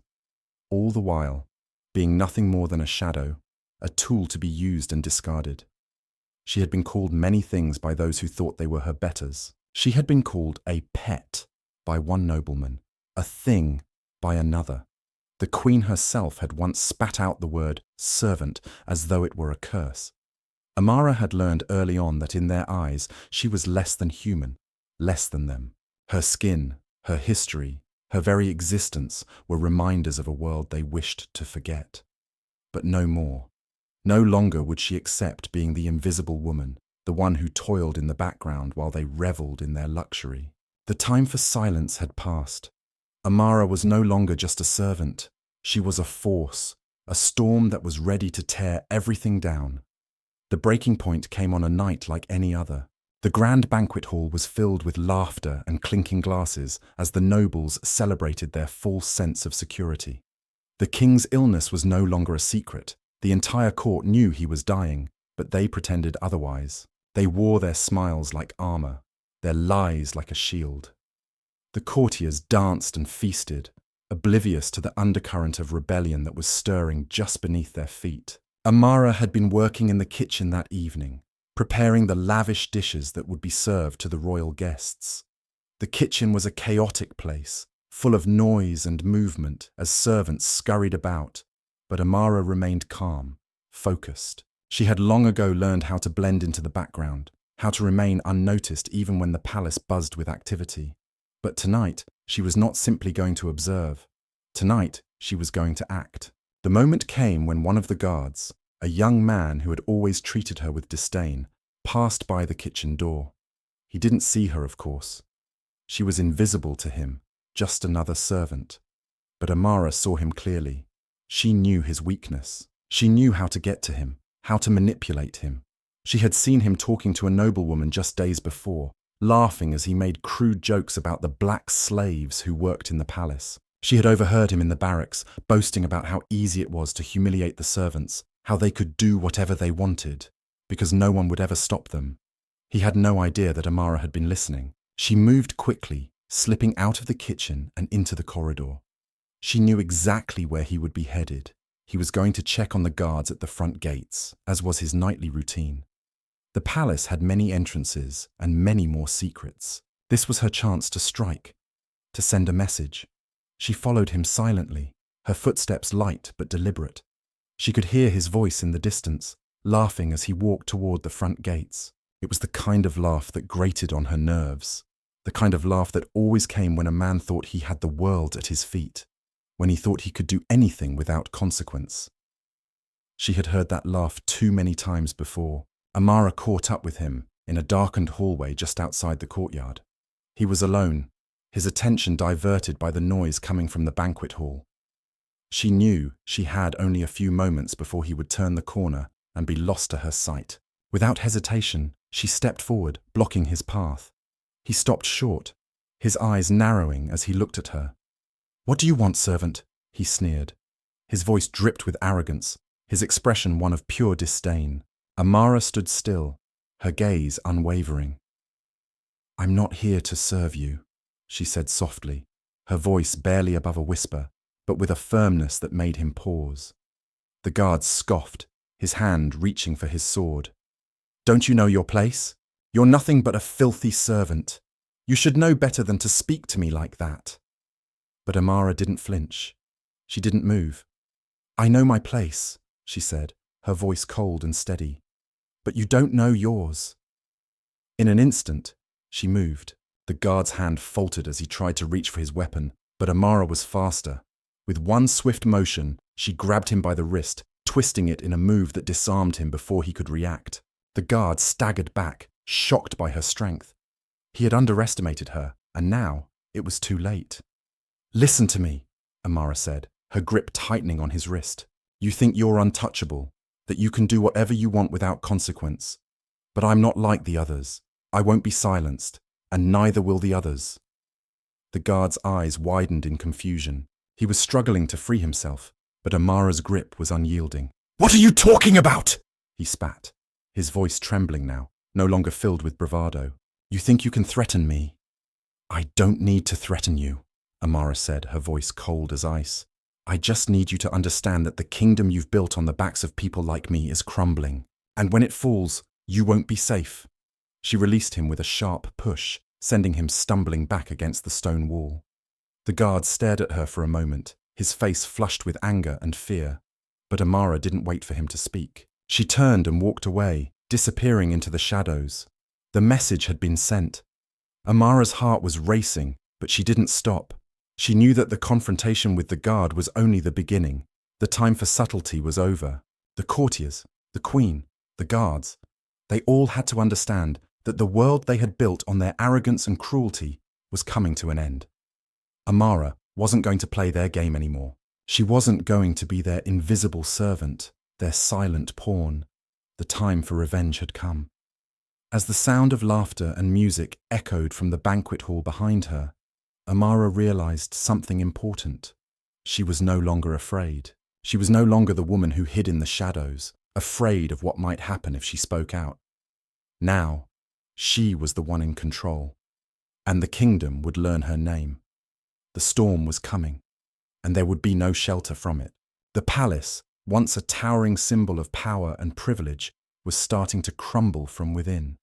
all the while being nothing more than a shadow, a tool to be used and discarded. She had been called many things by those who thought they were her betters. She had been called a pet by one nobleman, a thing by another. The queen herself had once spat out the word servant as though it were a curse. Amara had learned early on that in their eyes she was less than human, less than them. Her skin, her history, her very existence were reminders of a world they wished to forget. But no more. No longer would she accept being the invisible woman, the one who toiled in the background while they revelled in their luxury. The time for silence had passed. Amara was no longer just a servant. She was a force, a storm that was ready to tear everything down. The breaking point came on a night like any other. The grand banquet hall was filled with laughter and clinking glasses as the nobles celebrated their false sense of security. The king's illness was no longer a secret. The entire court knew he was dying, but they pretended otherwise. They wore their smiles like armor, their lies like a shield. The courtiers danced and feasted, oblivious to the undercurrent of rebellion that was stirring just beneath their feet. Amara had been working in the kitchen that evening, preparing the lavish dishes that would be served to the royal guests. The kitchen was a chaotic place, full of noise and movement as servants scurried about, but Amara remained calm, focused. She had long ago learned how to blend into the background, how to remain unnoticed even when the palace buzzed with activity. But tonight, she was not simply going to observe. Tonight, she was going to act. The moment came when one of the guards, a young man who had always treated her with disdain, passed by the kitchen door. He didn't see her, of course. She was invisible to him, just another servant. But Amara saw him clearly. She knew his weakness. She knew how to get to him, how to manipulate him. She had seen him talking to a noblewoman just days before, laughing as he made crude jokes about the black slaves who worked in the palace. She had overheard him in the barracks, boasting about how easy it was to humiliate the servants, how they could do whatever they wanted, because no one would ever stop them. He had no idea that Amara had been listening. She moved quickly, slipping out of the kitchen and into the corridor. She knew exactly where he would be headed. He was going to check on the guards at the front gates, as was his nightly routine. The palace had many entrances and many more secrets. This was her chance to strike, to send a message. She followed him silently, her footsteps light but deliberate. She could hear his voice in the distance, laughing as he walked toward the front gates. It was the kind of laugh that grated on her nerves, the kind of laugh that always came when a man thought he had the world at his feet, when he thought he could do anything without consequence. She had heard that laugh too many times before. Amara caught up with him in a darkened hallway just outside the courtyard. He was alone, his attention diverted by the noise coming from the banquet hall. She knew she had only a few moments before he would turn the corner and be lost to her sight. Without hesitation, she stepped forward, blocking his path. He stopped short, his eyes narrowing as he looked at her. "What do you want, servant?" he sneered. His voice dripped with arrogance, his expression one of pure disdain. Amara stood still, her gaze unwavering. "I'm not here to serve you," she said softly, her voice barely above a whisper, but with a firmness that made him pause. The guard scoffed, his hand reaching for his sword. "Don't you know your place? You're nothing but a filthy servant. You should know better than to speak to me like that." But Amara didn't flinch. She didn't move. "I know my place," she said, her voice cold and steady. "But you don't know yours." In an instant, she moved. The guard's hand faltered as he tried to reach for his weapon, but Amara was faster. With one swift motion, she grabbed him by the wrist, twisting it in a move that disarmed him before he could react. The guard staggered back, shocked by her strength. He had underestimated her, and now it was too late. "Listen to me," Amara said, her grip tightening on his wrist. "You think you're untouchable, that you can do whatever you want without consequence. But I'm not like the others. I won't be silenced, and neither will the others." The guard's eyes widened in confusion. He was struggling to free himself, but Amara's grip was unyielding. "What are you talking about?" he spat, his voice trembling now, no longer filled with bravado. "You think you can threaten me?" "I don't need to threaten you," Amara said, her voice cold as ice. "I just need you to understand that the kingdom you've built on the backs of people like me is crumbling, and when it falls, you won't be safe." She released him with a sharp push, sending him stumbling back against the stone wall. The guard stared at her for a moment, his face flushed with anger and fear. But Amara didn't wait for him to speak. She turned and walked away, disappearing into the shadows. The message had been sent. Amara's heart was racing, but she didn't stop. She knew that the confrontation with the guard was only the beginning. The time for subtlety was over. The courtiers, the queen, the guards, they all had to understand that the world they had built on their arrogance and cruelty was coming to an end. Amara wasn't going to play their game anymore. She wasn't going to be their invisible servant, their silent pawn. The time for revenge had come. As the sound of laughter and music echoed from the banquet hall behind her, Amara realized something important. She was no longer afraid. She was no longer the woman who hid in the shadows, afraid of what might happen if she spoke out. Now, she was the one in control, and the kingdom would learn her name. The storm was coming, and there would be no shelter from it. The palace, once a towering symbol of power and privilege, was starting to crumble from within.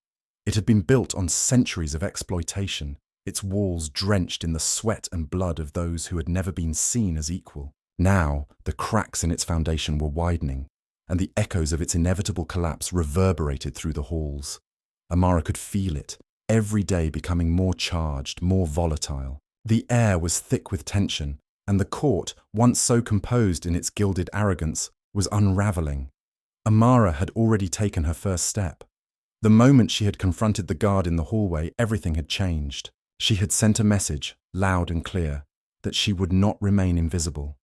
It had been built on centuries of exploitation, its walls drenched in the sweat and blood of those who had never been seen as equal. Now, the cracks in its foundation were widening, and the echoes of its inevitable collapse reverberated through the halls. Amara could feel it, every day becoming more charged, more volatile. The air was thick with tension, and the court, once so composed in its gilded arrogance, was unraveling. Amara had already taken her first step. The moment she had confronted the guard in the hallway, everything had changed. She had sent a message, loud and clear, that she would not remain invisible,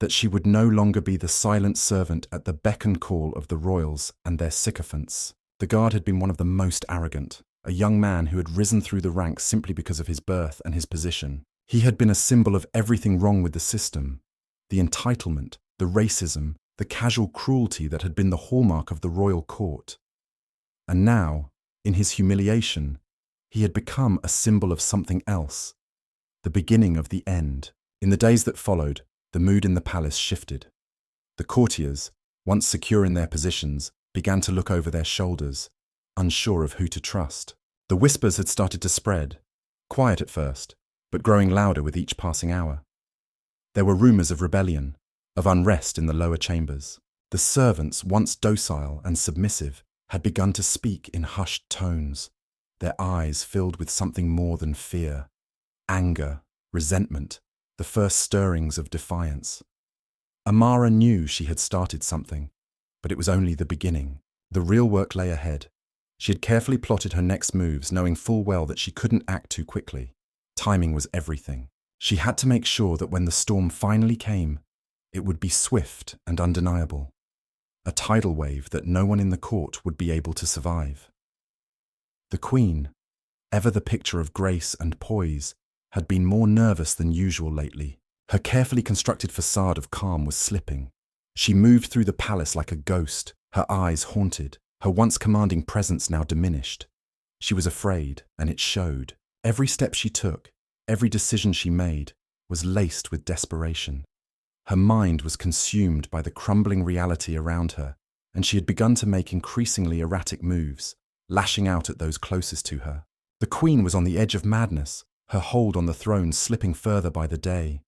that she would no longer be the silent servant at the beck and call of the royals and their sycophants. The guard had been one of the most arrogant, a young man who had risen through the ranks simply because of his birth and his position. He had been a symbol of everything wrong with the system, the entitlement, the racism, the casual cruelty that had been the hallmark of the royal court. And now, in his humiliation, he had become a symbol of something else, the beginning of the end. In the days that followed, the mood in the palace shifted. The courtiers, once secure in their positions, began to look over their shoulders, unsure of who to trust. The whispers had started to spread, quiet at first, but growing louder with each passing hour. There were rumors of rebellion, of unrest in the lower chambers. The servants, once docile and submissive, had begun to speak in hushed tones, their eyes filled with something more than fear, anger, resentment, the first stirrings of defiance. Amara knew she had started something, but it was only the beginning. The real work lay ahead. She had carefully plotted her next moves, knowing full well that she couldn't act too quickly. Timing was everything. She had to make sure that when the storm finally came, it would be swift and undeniable. A tidal wave that no one in the court would be able to survive. The queen, ever the picture of grace and poise, had been more nervous than usual lately. Her carefully constructed facade of calm was slipping. She moved through the palace like a ghost, her eyes haunted, her once commanding presence now diminished. She was afraid, and it showed. Every step she took, every decision she made, was laced with desperation. Her mind was consumed by the crumbling reality around her, and she had begun to make increasingly erratic moves, lashing out at those closest to her. The queen was on the edge of madness, her hold on the throne slipping further by the day.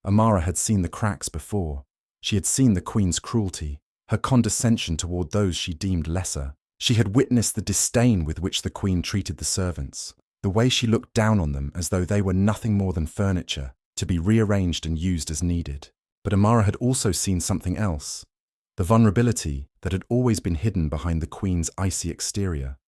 Amara had seen the cracks before. She had seen the queen's cruelty, her condescension toward those she deemed lesser. She had witnessed the disdain with which the queen treated the servants, the way she looked down on them as though they were nothing more than furniture, to be rearranged and used as needed. But Amara had also seen something else, the vulnerability that had always been hidden behind the queen's icy exterior.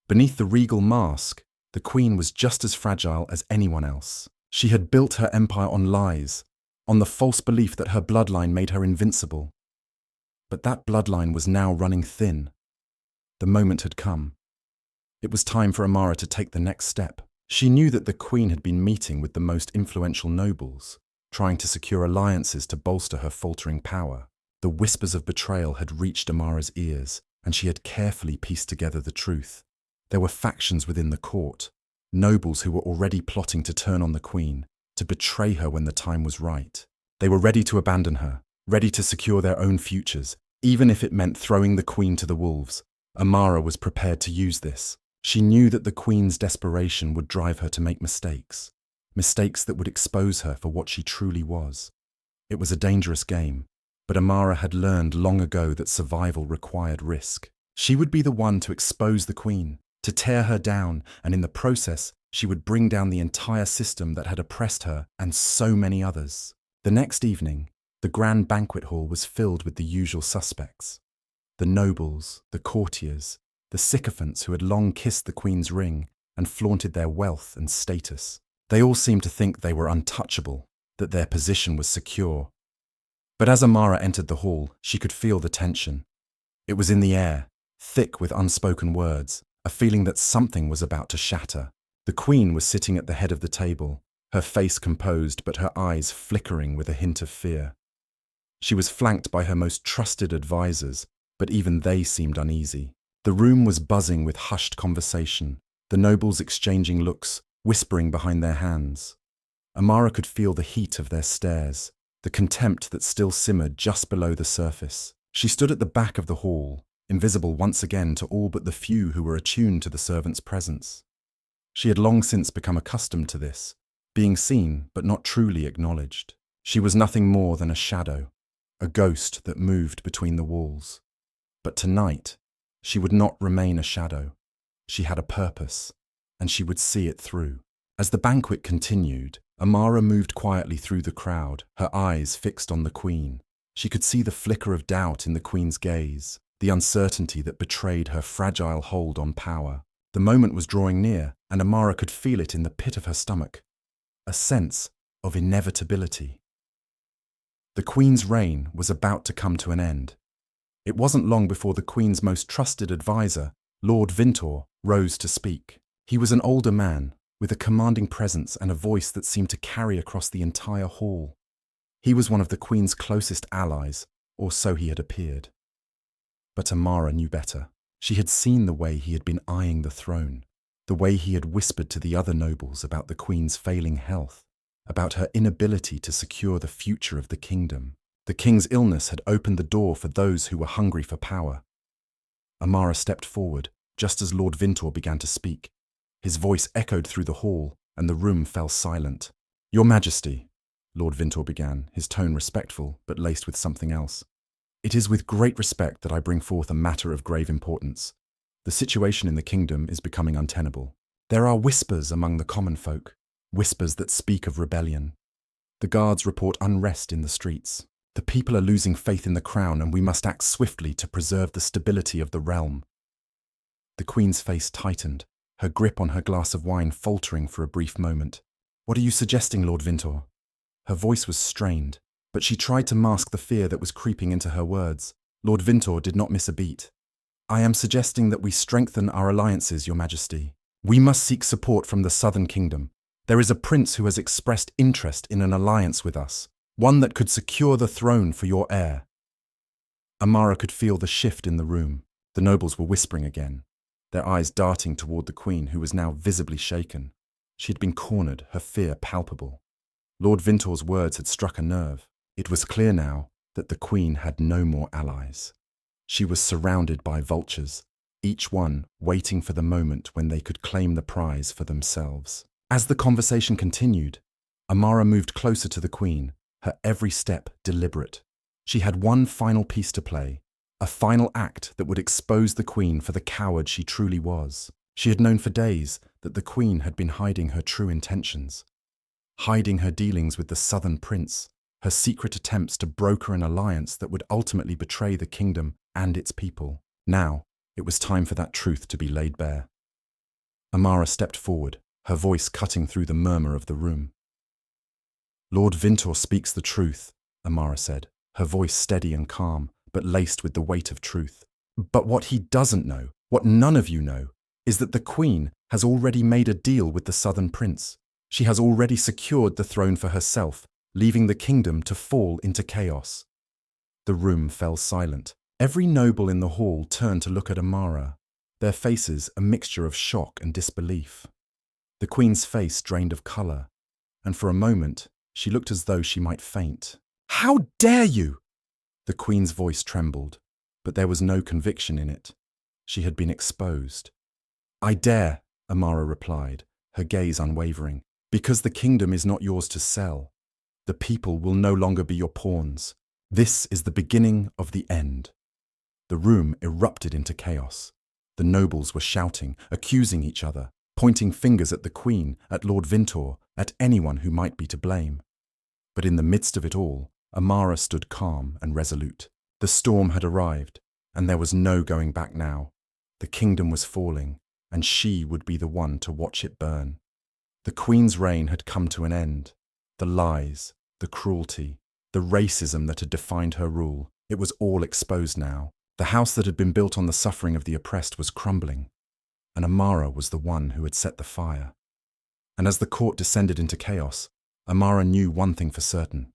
Beneath the regal mask, the queen was just as fragile as anyone else. She had built her empire on lies, on the false belief that her bloodline made her invincible. But that bloodline was now running thin. The moment had come. It was time for Amara to take the next step. She knew that the queen had been meeting with the most influential nobles, trying to secure alliances to bolster her faltering power. The whispers of betrayal had reached Amara's ears, and she had carefully pieced together the truth. There were factions within the court, nobles who were already plotting to turn on the queen, to betray her when the time was right. They were ready to abandon her, ready to secure their own futures, even if it meant throwing the queen to the wolves. Amara was prepared to use this. She knew that the queen's desperation would drive her to make mistakes that would expose her for what she truly was. It was a dangerous game, but Amara had learned long ago that survival required risk. She would be the one to expose the queen, to tear her down, and in the process, she would bring down the entire system that had oppressed her and so many others. The next evening, the grand banquet hall was filled with the usual suspects. The nobles, the courtiers, the sycophants who had long kissed the queen's ring and flaunted their wealth and status. They all seemed to think they were untouchable, that their position was secure. But as Amara entered the hall, she could feel the tension. It was in the air, thick with unspoken words, a feeling that something was about to shatter. The queen was sitting at the head of the table, her face composed but her eyes flickering with a hint of fear. She was flanked by her most trusted advisors, but even they seemed uneasy. The room was buzzing with hushed conversation, the nobles exchanging looks, whispering behind their hands. Amara could feel the heat of their stares, the contempt that still simmered just below the surface. She stood at the back of the hall, invisible once again to all but the few who were attuned to the servant's presence. She had long since become accustomed to this, being seen but not truly acknowledged. She was nothing more than a shadow, a ghost that moved between the walls. But tonight, she would not remain a shadow. She had a purpose, and she would see it through. As the banquet continued, Amara moved quietly through the crowd, her eyes fixed on the queen. She could see the flicker of doubt in the queen's gaze, the uncertainty that betrayed her fragile hold on power. The moment was drawing near, and Amara could feel it in the pit of her stomach, a sense of inevitability. The queen's reign was about to come to an end. It wasn't long before the queen's most trusted advisor, Lord Vintor, rose to speak. He was an older man, with a commanding presence and a voice that seemed to carry across the entire hall. He was one of the queen's closest allies, or so he had appeared. But Amara knew better. She had seen the way he had been eyeing the throne, the way he had whispered to the other nobles about the queen's failing health, about her inability to secure the future of the kingdom. The king's illness had opened the door for those who were hungry for power. Amara stepped forward, just as Lord Vintor began to speak. His voice echoed through the hall, and the room fell silent. "Your Majesty," Lord Vintor began, his tone respectful, but laced with something else. "It is with great respect that I bring forth a matter of grave importance. The situation in the kingdom is becoming untenable. There are whispers among the common folk, whispers that speak of rebellion. The guards report unrest in the streets. The people are losing faith in the crown, and we must act swiftly to preserve the stability of the realm." The queen's face tightened, her grip on her glass of wine faltering for a brief moment. "What are you suggesting, Lord Vintor?" Her voice was strained, but she tried to mask the fear that was creeping into her words. Lord Vintor did not miss a beat. "I am suggesting that we strengthen our alliances, Your Majesty. We must seek support from the southern kingdom. There is a prince who has expressed interest in an alliance with us, one that could secure the throne for your heir." Amara could feel the shift in the room. The nobles were whispering again, their eyes darting toward the queen, who was now visibly shaken. She had been cornered, her fear palpable. Lord Vintor's words had struck a nerve. It was clear now that the Queen had no more allies. She was surrounded by vultures, each one waiting for the moment when they could claim the prize for themselves. As the conversation continued, Amara moved closer to the Queen, her every step deliberate. She had one final piece to play, a final act that would expose the Queen for the coward she truly was. She had known for days that the Queen had been hiding her true intentions, hiding her dealings with the Southern Prince, her secret attempts to broker an alliance that would ultimately betray the kingdom and its people. Now, it was time for that truth to be laid bare. Amara stepped forward, her voice cutting through the murmur of the room. "Lord Vintor speaks the truth," Amara said, her voice steady and calm, but laced with the weight of truth. "But what he doesn't know, what none of you know, is that the Queen has already made a deal with the Southern Prince. She has already secured the throne for herself, leaving the kingdom to fall into chaos." The room fell silent. Every noble in the hall turned to look at Amara, their faces a mixture of shock and disbelief. The Queen's face drained of colour, and for a moment she looked as though she might faint. "How dare you!" The Queen's voice trembled, but there was no conviction in it. She had been exposed. "I dare," Amara replied, her gaze unwavering, "because the kingdom is not yours to sell. The people will no longer be your pawns. This is the beginning of the end." The room erupted into chaos. The nobles were shouting, accusing each other, pointing fingers at the Queen, at Lord Vintor, at anyone who might be to blame. But in the midst of it all, Amara stood calm and resolute. The storm had arrived, and there was no going back now. The kingdom was falling, and she would be the one to watch it burn. The Queen's reign had come to an end. The lies, the cruelty, the racism that had defined her rule, it was all exposed now. The house that had been built on the suffering of the oppressed was crumbling, and Amara was the one who had set the fire. And as the court descended into chaos, Amara knew one thing for certain.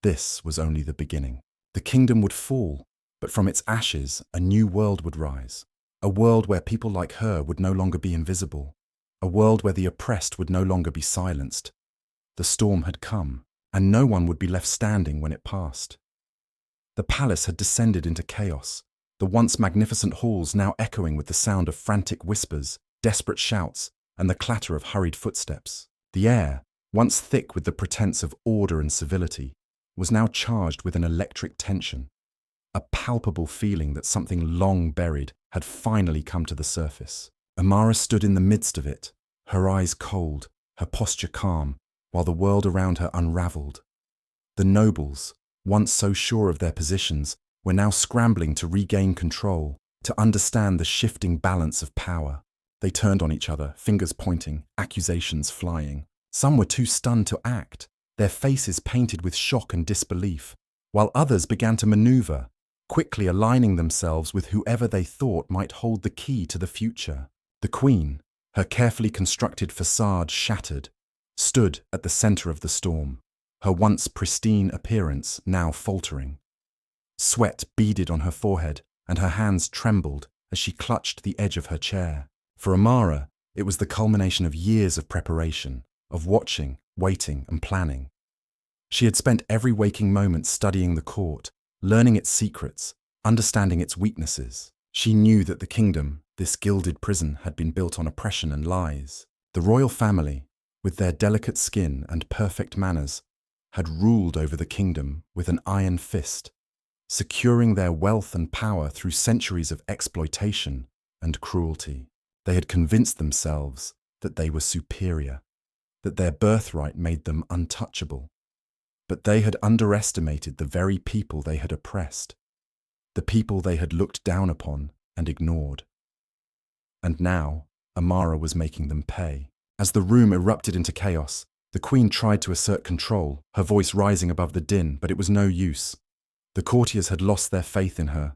This was only the beginning. The kingdom would fall, but from its ashes a new world would rise. A world where people like her would no longer be invisible. A world where the oppressed would no longer be silenced. The storm had come, and no one would be left standing when it passed. The palace had descended into chaos, the once magnificent halls now echoing with the sound of frantic whispers, desperate shouts, and the clatter of hurried footsteps. The air, once thick with the pretense of order and civility, was now charged with an electric tension. A palpable feeling that something long buried had finally come to the surface. Amara stood in the midst of it, her eyes cold, her posture calm, while the world around her unraveled. The nobles, once so sure of their positions, were now scrambling to regain control, to understand the shifting balance of power. They turned on each other, fingers pointing, accusations flying. Some were too stunned to act, their faces painted with shock and disbelief, while others began to maneuver, quickly aligning themselves with whoever they thought might hold the key to the future. The Queen, her carefully constructed facade shattered, stood at the center of the storm, her once pristine appearance now faltering. Sweat beaded on her forehead, and her hands trembled as she clutched the edge of her chair. For Amara, it was the culmination of years of preparation, of watching, waiting, and planning. She had spent every waking moment studying the court, learning its secrets, understanding its weaknesses. She knew that the kingdom, this gilded prison, had been built on oppression and lies. The royal family, with their delicate skin and perfect manners, had ruled over the kingdom with an iron fist, securing their wealth and power through centuries of exploitation and cruelty. They had convinced themselves that they were superior, that their birthright made them untouchable. But they had underestimated the very people they had oppressed, the people they had looked down upon and ignored. And now, Amara was making them pay. As the room erupted into chaos, the Queen tried to assert control, her voice rising above the din, but it was no use. The courtiers had lost their faith in her.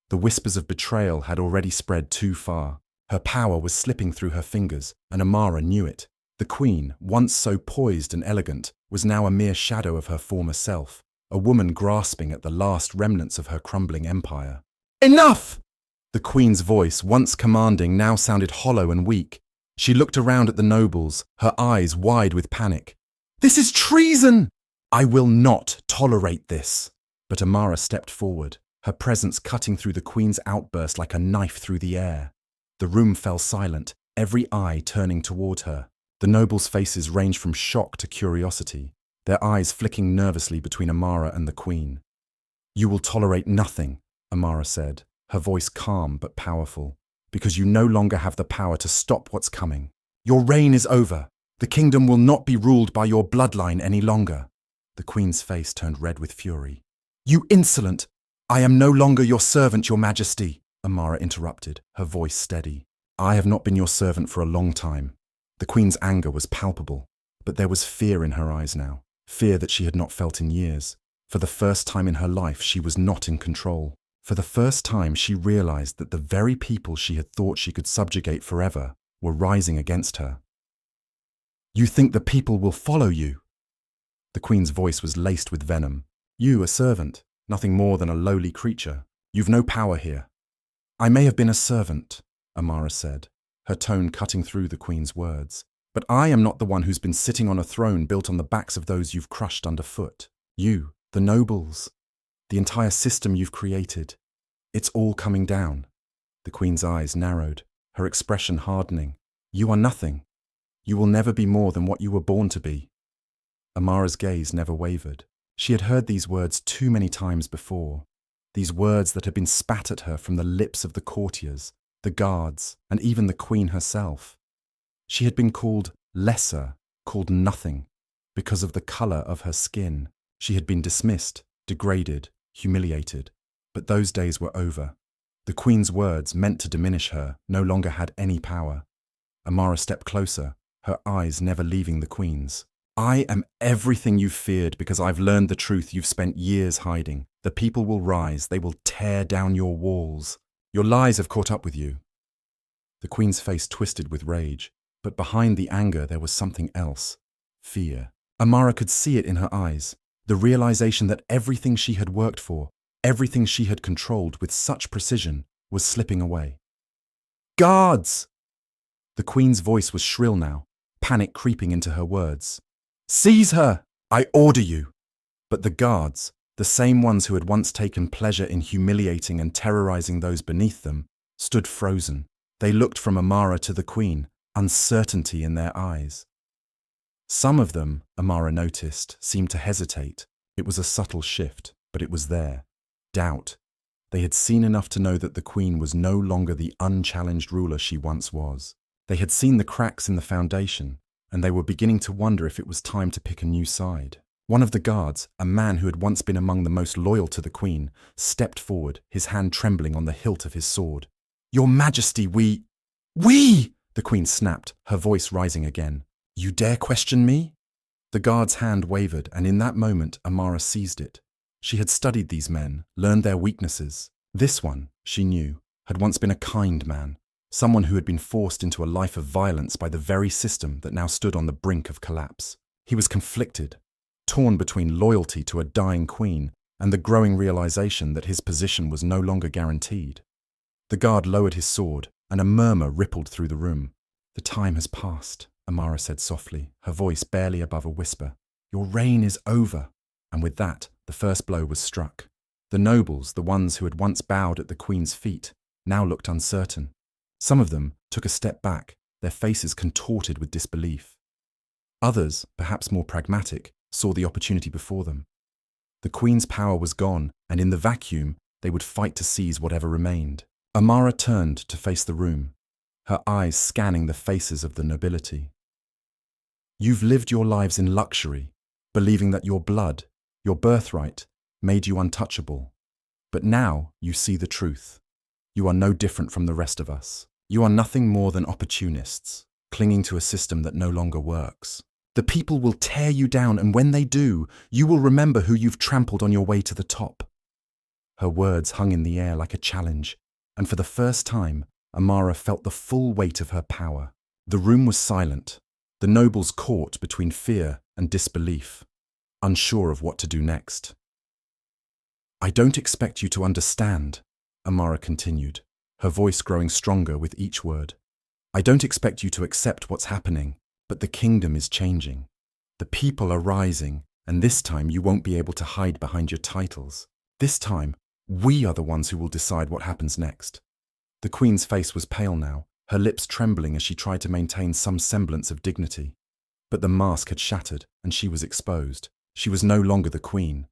The whispers of betrayal had already spread too far. Her power was slipping through her fingers, and Amara knew it. The Queen, once so poised and elegant, was now a mere shadow of her former self, a woman grasping at the last remnants of her crumbling empire. "Enough!" The Queen's voice, once commanding, now sounded hollow and weak. She looked around at the nobles, her eyes wide with panic. This is treason! I will not tolerate this. But Amara stepped forward, her presence cutting through the Queen's outburst like a knife through the air. The room fell silent, every eye turning toward her. The nobles' faces ranged from shock to curiosity, their eyes flicking nervously between Amara and the Queen. You will tolerate nothing, Amara said, her voice calm but powerful, because you no longer have the power to stop what's coming. Your reign is over. The kingdom will not be ruled by your bloodline any longer. The Queen's face turned red with fury. You insolent! I am no longer your servant, your majesty, Amara interrupted, her voice steady. I have not been your servant for a long time. The Queen's anger was palpable, but there was fear in her eyes now, fear that she had not felt in years. For the first time in her life, she was not in control. For the first time, she realized that the very people she had thought she could subjugate forever were rising against her. You think the people will follow you? The Queen's voice was laced with venom. You, a servant, nothing more than a lowly creature. You've no power here. I may have been a servant, Amara said, her tone cutting through the Queen's words. But I am not the one who's been sitting on a throne built on the backs of those you've crushed underfoot. You, the nobles, the entire system you've created. It's all coming down. The Queen's eyes narrowed, her expression hardening. You are nothing. You will never be more than what you were born to be. Amara's gaze never wavered. She had heard these words too many times before, these words that had been spat at her from the lips of the courtiers, the guards, and even the Queen herself. She had been called lesser, called nothing, because of the colour of her skin. She had been dismissed, degraded, humiliated. But those days were over. The Queen's words, meant to diminish her, no longer had any power. Amara stepped closer, her eyes never leaving the Queen's. I am everything you feared because I've learned the truth you've spent years hiding. The people will rise, they will tear down your walls. Your lies have caught up with you. The Queen's face twisted with rage, but behind the anger there was something else. Fear. Amara could see it in her eyes, the realization that everything she had worked for, everything she had controlled with such precision, was slipping away. Guards! The Queen's voice was shrill now, panic creeping into her words. Seize her! I order you! But the guards, the same ones who had once taken pleasure in humiliating and terrorizing those beneath them, stood frozen. They looked from Amara to the Queen, uncertainty in their eyes. Some of them, Amara noticed, seemed to hesitate. It was a subtle shift, but it was there. Doubt. They had seen enough to know that the Queen was no longer the unchallenged ruler she once was. They had seen the cracks in the foundation, and they were beginning to wonder if it was time to pick a new side. One of the guards, a man who had once been among the most loyal to the Queen, stepped forward, his hand trembling on the hilt of his sword. Your Majesty, we... The Queen snapped, her voice rising again. You dare question me? The guard's hand wavered, and in that moment Amara seized it. She had studied these men, learned their weaknesses. This one, she knew, had once been a kind man, someone who had been forced into a life of violence by the very system that now stood on the brink of collapse. He was conflicted, torn between loyalty to a dying Queen and the growing realization that his position was no longer guaranteed. The guard lowered his sword, and a murmur rippled through the room. The time has passed, Amara said softly, her voice barely above a whisper. Your reign is over. And with that, the first blow was struck. The nobles, the ones who had once bowed at the Queen's feet, now looked uncertain. Some of them took a step back, their faces contorted with disbelief. Others, perhaps more pragmatic, saw the opportunity before them. The Queen's power was gone, and in the vacuum, they would fight to seize whatever remained. Amara turned to face the room, her eyes scanning the faces of the nobility. You've lived your lives in luxury, believing that your blood, your birthright, made you untouchable. But now you see the truth. You are no different from the rest of us. You are nothing more than opportunists, clinging to a system that no longer works. The people will tear you down, and when they do, you will remember who you've trampled on your way to the top. Her words hung in the air like a challenge, and for the first time, Amara felt the full weight of her power. The room was silent, the nobles caught between fear and disbelief, unsure of what to do next. I don't expect you to understand, Amara continued, her voice growing stronger with each word. I don't expect you to accept what's happening, but the kingdom is changing. The people are rising, and this time you won't be able to hide behind your titles. This time, we are the ones who will decide what happens next." The Queen's face was pale now, her lips trembling as she tried to maintain some semblance of dignity. But the mask had shattered, and she was exposed. She was no longer the Queen.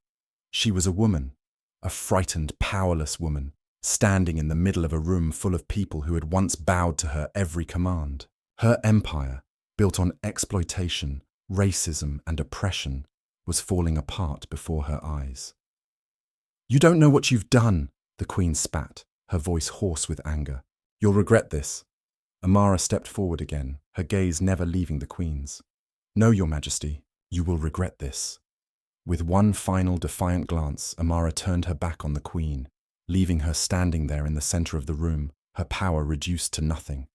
She was a woman, a frightened, powerless woman, standing in the middle of a room full of people who had once bowed to her every command. Her empire, built on exploitation, racism, and oppression, was falling apart before her eyes. "You don't know what you've done," the Queen spat, her voice hoarse with anger. "You'll regret this." Amara stepped forward again, her gaze never leaving the Queen's. "No, Your Majesty, you will regret this." With one final defiant glance, Amara turned her back on the Queen, leaving her standing there in the center of the room, her power reduced to nothing.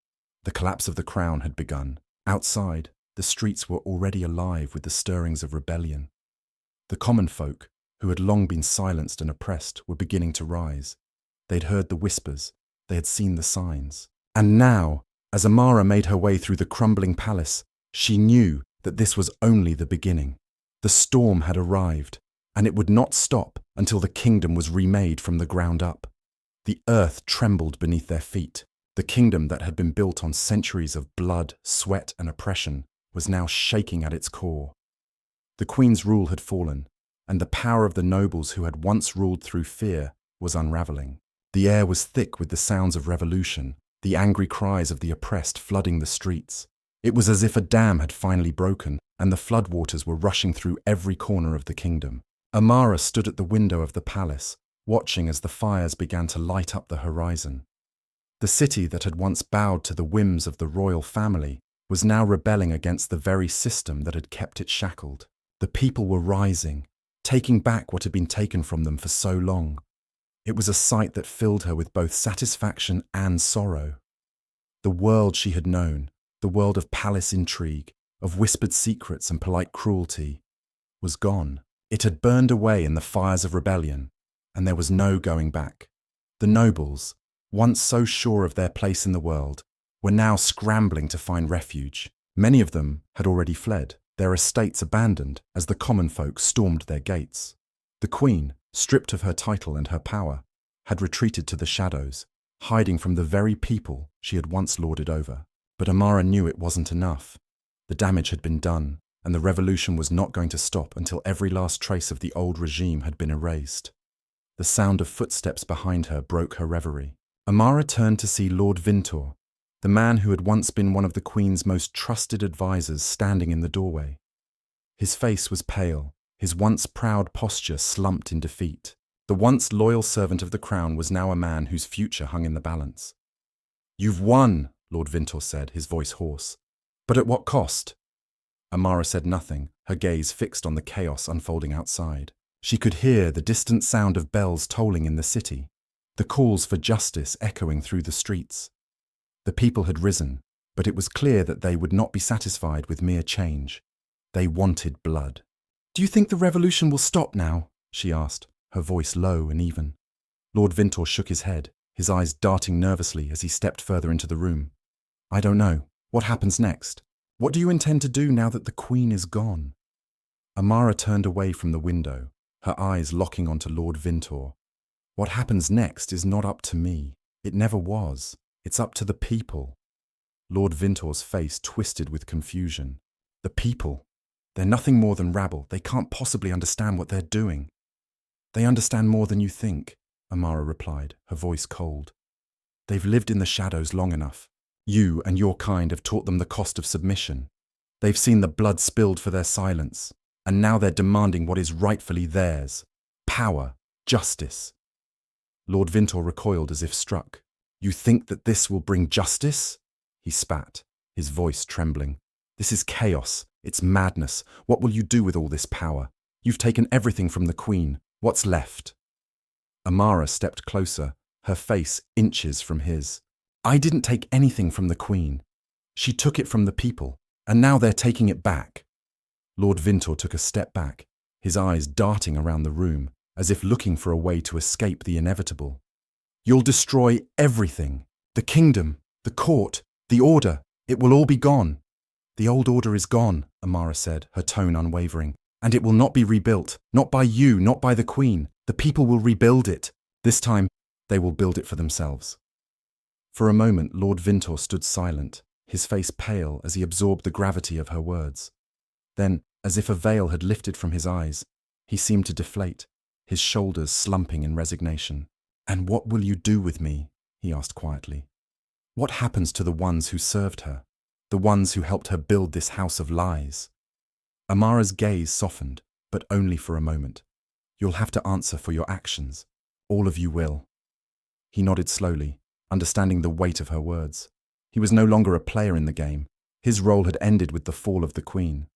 The collapse of the crown had begun. Outside, the streets were already alive with the stirrings of rebellion. The common folk, who had long been silenced and oppressed, were beginning to rise. They'd heard the whispers, they had seen the signs. And now, as Amara made her way through the crumbling palace, she knew that this was only the beginning. The storm had arrived, and it would not stop until the kingdom was remade from the ground up. The earth trembled beneath their feet. The kingdom that had been built on centuries of blood, sweat, and oppression was now shaking at its core. The Queen's rule had fallen, and the power of the nobles who had once ruled through fear was unraveling. The air was thick with the sounds of revolution, the angry cries of the oppressed flooding the streets. It was as if a dam had finally broken, and the floodwaters were rushing through every corner of the kingdom. Amara stood at the window of the palace, watching as the fires began to light up the horizon. The city that had once bowed to the whims of the royal family was now rebelling against the very system that had kept it shackled. The people were rising, taking back what had been taken from them for so long. It was a sight that filled her with both satisfaction and sorrow. The world she had known, the world of palace intrigue, of whispered secrets and polite cruelty, was gone. It had burned away in the fires of rebellion, and there was no going back. The nobles, once so sure of their place in the world, were now scrambling to find refuge. Many of them had already fled, their estates abandoned as the common folk stormed their gates. The Queen, stripped of her title and her power, had retreated to the shadows, hiding from the very people she had once lorded over. But Amara knew it wasn't enough. The damage had been done, and the revolution was not going to stop until every last trace of the old regime had been erased. The sound of footsteps behind her broke her reverie. Amara turned to see Lord Vintor, the man who had once been one of the Queen's most trusted advisors, standing in the doorway. His face was pale, his once proud posture slumped in defeat. The once loyal servant of the crown was now a man whose future hung in the balance. "You've won," Lord Vintor said, his voice hoarse. "But at what cost?" Amara said nothing, her gaze fixed on the chaos unfolding outside. She could hear the distant sound of bells tolling in the city, the calls for justice echoing through the streets. The people had risen, but it was clear that they would not be satisfied with mere change. They wanted blood. "Do you think the revolution will stop now?" she asked, her voice low and even. Lord Vintor shook his head, his eyes darting nervously as he stepped further into the room. "I don't know. What happens next? What do you intend to do now that the Queen is gone?" Amara turned away from the window, her eyes locking onto Lord Vintor. "What happens next is not up to me. It never was. It's up to the people." Lord Vintor's face twisted with confusion. "The people? They're nothing more than rabble. They can't possibly understand what they're doing." "They understand more than you think," Amara replied, her voice cold. "They've lived in the shadows long enough. You and your kind have taught them the cost of submission. They've seen the blood spilled for their silence, and now they're demanding what is rightfully theirs: power, justice." Lord Vintor recoiled as if struck. "You think that this will bring justice?" He spat, his voice trembling. "This is chaos. It's madness. What will you do with all this power? You've taken everything from the Queen. What's left?" Amara stepped closer, her face inches from his. "I didn't take anything from the Queen. She took it from the people, and now they're taking it back." Lord Vintor took a step back, his eyes darting around the room, as if looking for a way to escape the inevitable. "You'll destroy everything. The kingdom, the court, the order. It will all be gone. The old order is gone. Amara said, her tone unwavering. And it will not be rebuilt. Not by you, not by the Queen. The people will rebuild it. This time, they will build it for themselves. For a moment, Lord Vintor stood silent, his face pale as he absorbed the gravity of her words. Then, as if a veil had lifted from his eyes, he seemed to deflate, his shoulders slumping in resignation. And what will you do with me? He asked quietly. What happens to the ones who served her? The ones who helped her build this house of lies? Amara's gaze softened, but only for a moment. You'll have to answer for your actions. All of you will. He nodded slowly, understanding the weight of her words. He was no longer a player in the game. His role had ended with the fall of the Queen.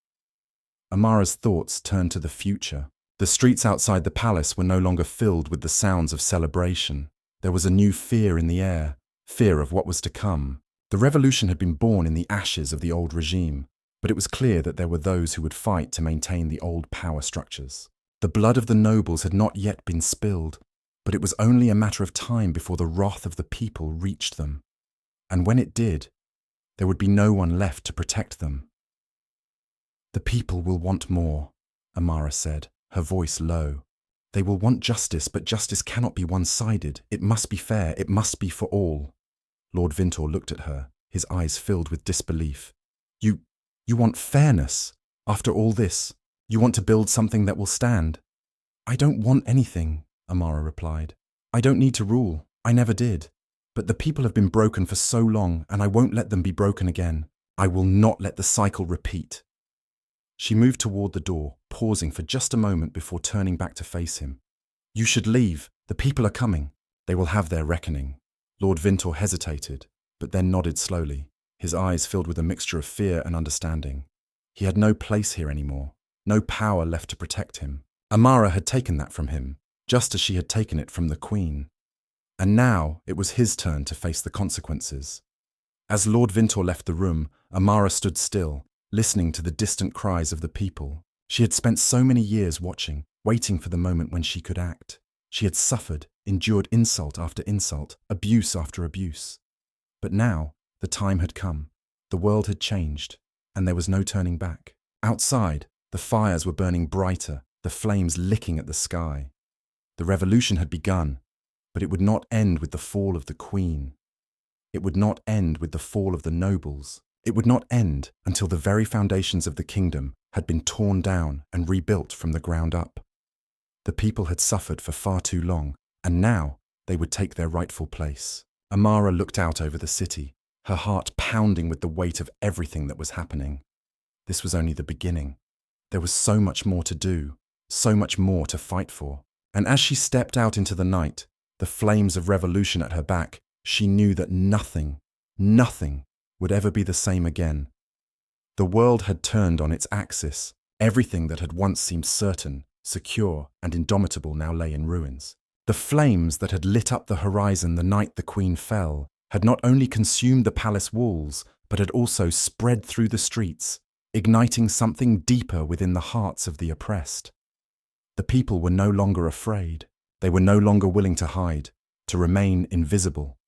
Amara's thoughts turned to the future. The streets outside the palace were no longer filled with the sounds of celebration. There was a new fear in the air, fear of what was to come. The revolution had been born in the ashes of the old regime, but it was clear that there were those who would fight to maintain the old power structures. The blood of the nobles had not yet been spilled, but it was only a matter of time before the wrath of the people reached them. And when it did, there would be no one left to protect them. The people will want more, Amara said, her voice low. They will want justice, but justice cannot be one-sided. It must be fair. It must be for all. Lord Vintor looked at her, his eyes filled with disbelief. You want fairness? After all this, you want to build something that will stand? I don't want anything, Amara replied. I don't need to rule. I never did. But the people have been broken for so long, and I won't let them be broken again. I will not let the cycle repeat. She moved toward the door, pausing for just a moment before turning back to face him. You should leave. The people are coming. They will have their reckoning. Lord Vintor hesitated, but then nodded slowly, his eyes filled with a mixture of fear and understanding. He had no place here anymore, no power left to protect him. Amara had taken that from him, just as she had taken it from the Queen. And now it was his turn to face the consequences. As Lord Vintor left the room, Amara stood still, listening to the distant cries of the people. She had spent so many years watching, waiting for the moment when she could act. She had suffered, endured insult after insult, abuse after abuse. But now, the time had come. The world had changed, and there was no turning back. Outside, the fires were burning brighter, the flames licking at the sky. The revolution had begun, but it would not end with the fall of the Queen. It would not end with the fall of the nobles. It would not end until the very foundations of the kingdom had been torn down and rebuilt from the ground up. The people had suffered for far too long, and now they would take their rightful place. Amara looked out over the city, her heart pounding with the weight of everything that was happening. This was only the beginning. There was so much more to do, so much more to fight for. And as she stepped out into the night, the flames of revolution at her back, she knew that nothing would ever be the same again. The world had turned on its axis. Everything that had once seemed certain, secure, and indomitable now lay in ruins. The flames that had lit up the horizon the night the Queen fell had not only consumed the palace walls, but had also spread through the streets, igniting something deeper within the hearts of the oppressed. The people were no longer afraid. They were no longer willing to hide, to remain invisible.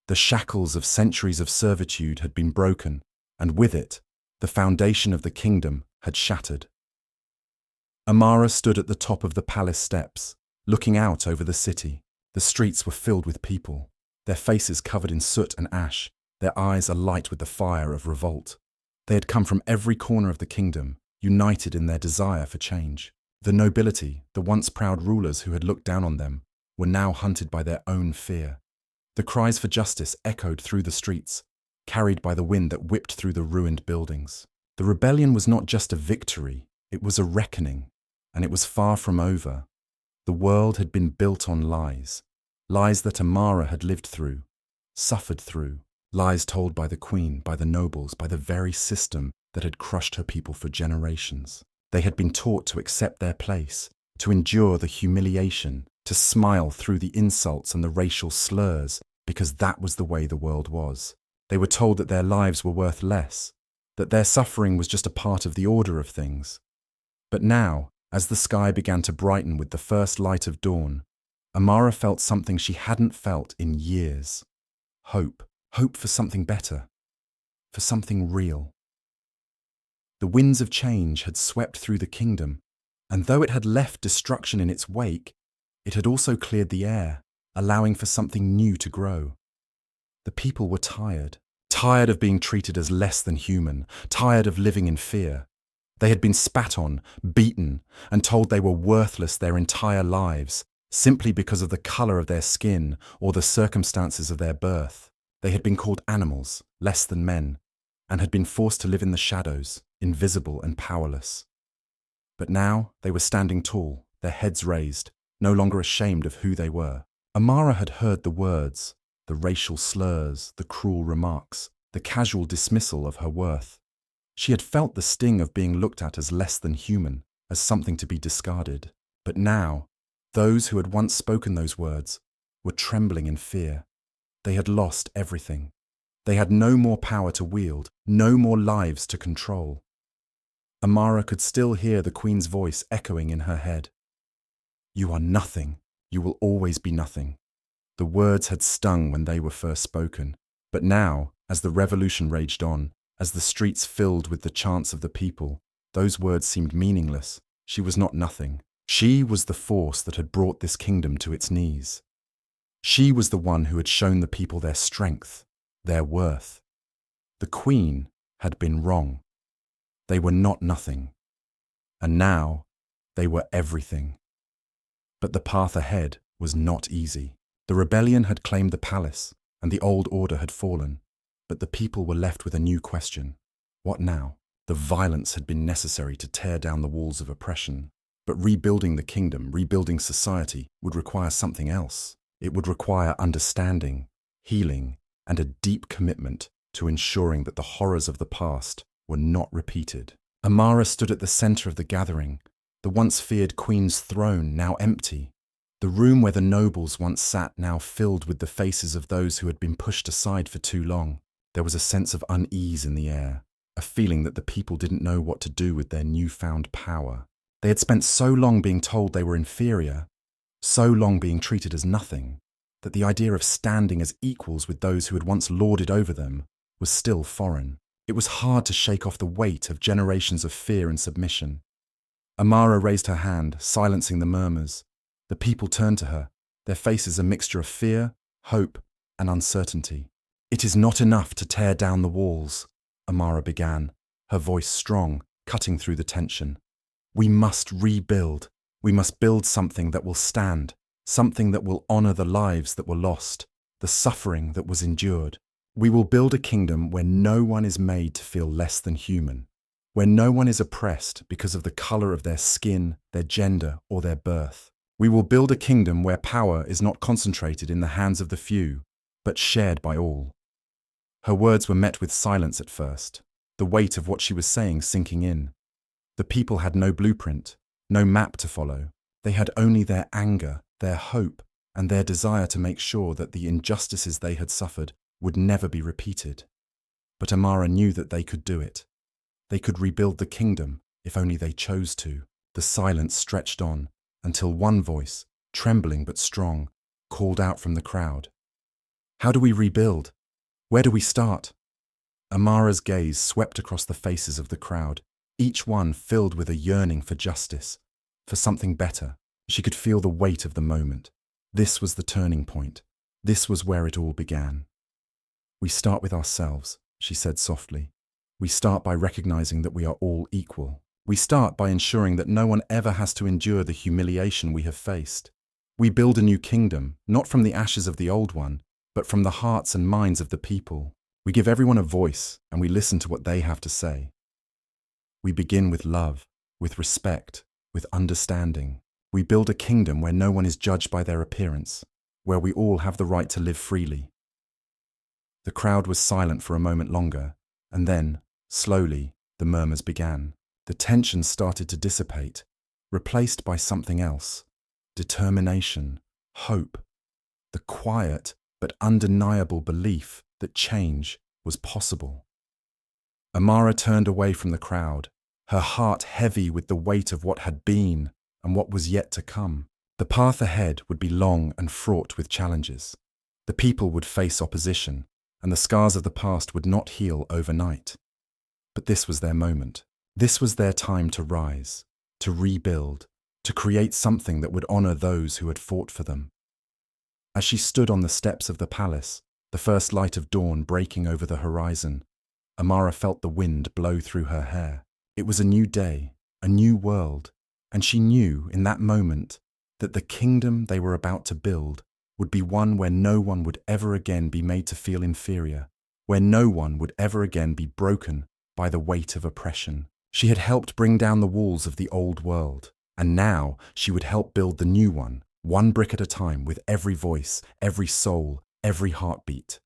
The shackles of centuries of servitude had been broken, and with it, the foundation of the kingdom had shattered. Amara stood at the top of the palace steps, looking out over the city. The streets were filled with people, their faces covered in soot and ash, their eyes alight with the fire of revolt. They had come from every corner of the kingdom, united in their desire for change. The nobility, the once proud rulers who had looked down on them, were now hunted by their own fear. The cries for justice echoed through the streets, carried by the wind that whipped through the ruined buildings. The rebellion was not just a victory, it was a reckoning, and it was far from over. The world had been built on lies, lies that Amara had lived through, suffered through, lies told by the Queen, by the nobles, by the very system that had crushed her people for generations. They had been taught to accept their place, to endure the humiliation, to smile through the insults and the racial slurs, because that was the way the world was. They were told that their lives were worth less, that their suffering was just a part of the order of things. But now, as the sky began to brighten with the first light of dawn, Amara felt something she hadn't felt in years. Hope. Hope for something better. For something real. The winds of change had swept through the kingdom, and though it had left destruction in its wake, it had also cleared the air, allowing for something new to grow. The people were tired of being treated as less than human, tired of living in fear. They had been spat on, beaten, and told they were worthless their entire lives, simply because of the color of their skin or the circumstances of their birth. They had been called animals, less than men, and had been forced to live in the shadows, invisible and powerless. But now they were standing tall, their heads raised, no longer ashamed of who they were. Amara had heard the words, the racial slurs, the cruel remarks, the casual dismissal of her worth. She had felt the sting of being looked at as less than human, as something to be discarded. But now, those who had once spoken those words were trembling in fear. They had lost everything. They had no more power to wield, no more lives to control. Amara could still hear the Queen's voice echoing in her head. "You are nothing. You will always be nothing." The words had stung when they were first spoken, but now, as the revolution raged on, as the streets filled with the chants of the people, those words seemed meaningless. She was not nothing. She was the force that had brought this kingdom to its knees. She was the one who had shown the people their strength, their worth. The Queen had been wrong. They were not nothing. And now, they were everything. But the path ahead was not easy. The rebellion had claimed the palace, and the old order had fallen. But the people were left with a new question. What now? The violence had been necessary to tear down the walls of oppression. But rebuilding the kingdom, rebuilding society, would require something else. It would require understanding, healing, and a deep commitment to ensuring that the horrors of the past were not repeated. Amara stood at the center of the gathering, the once feared Queen's throne now empty. The room where the nobles once sat now filled with the faces of those who had been pushed aside for too long. There was a sense of unease in the air, a feeling that the people didn't know what to do with their newfound power. They had spent so long being told they were inferior, so long being treated as nothing, that the idea of standing as equals with those who had once lorded over them was still foreign. It was hard to shake off the weight of generations of fear and submission. Amara raised her hand, silencing the murmurs. The people turned to her, their faces a mixture of fear, hope, and uncertainty. "It is not enough to tear down the walls," Amara began, her voice strong, cutting through the tension. "We must rebuild. We must build something that will stand, something that will honor the lives that were lost, the suffering that was endured. We will build a kingdom where no one is made to feel less than human, where no one is oppressed because of the color of their skin, their gender, or their birth. We will build a kingdom where power is not concentrated in the hands of the few, but shared by all." Her words were met with silence at first, the weight of what she was saying sinking in. The people had no blueprint, no map to follow. They had only their anger, their hope, and their desire to make sure that the injustices they had suffered would never be repeated. But Amara knew that they could do it. They could rebuild the kingdom if only they chose to. The silence stretched on until one voice, trembling but strong, called out from the crowd. "How do we rebuild? Where do we start?" Amara's gaze swept across the faces of the crowd, each one filled with a yearning for justice, for something better. She could feel the weight of the moment. This was the turning point. This was where it all began. "We start with ourselves," she said softly. "We start by recognizing that we are all equal. We start by ensuring that no one ever has to endure the humiliation we have faced. We build a new kingdom, not from the ashes of the old one, but from the hearts and minds of the people. We give everyone a voice, and we listen to what they have to say. We begin with love, with respect, with understanding. We build a kingdom where no one is judged by their appearance, where we all have the right to live freely." The crowd was silent for a moment longer, and then, slowly, the murmurs began. The tension started to dissipate, replaced by something else: determination, hope, the quiet but undeniable belief that change was possible. Amara turned away from the crowd, her heart heavy with the weight of what had been and what was yet to come. The path ahead would be long and fraught with challenges. The people would face opposition, and the scars of the past would not heal overnight. But this was their moment. This was their time to rise, to rebuild, to create something that would honor those who had fought for them. As she stood on the steps of the palace, the first light of dawn breaking over the horizon, Amara felt the wind blow through her hair. It was a new day, a new world, and she knew in that moment that the kingdom they were about to build would be one where no one would ever again be made to feel inferior, where no one would ever again be broken by the weight of oppression. She had helped bring down the walls of the old world, and now she would help build the new one brick at a time, with every voice, every soul, every heartbeat.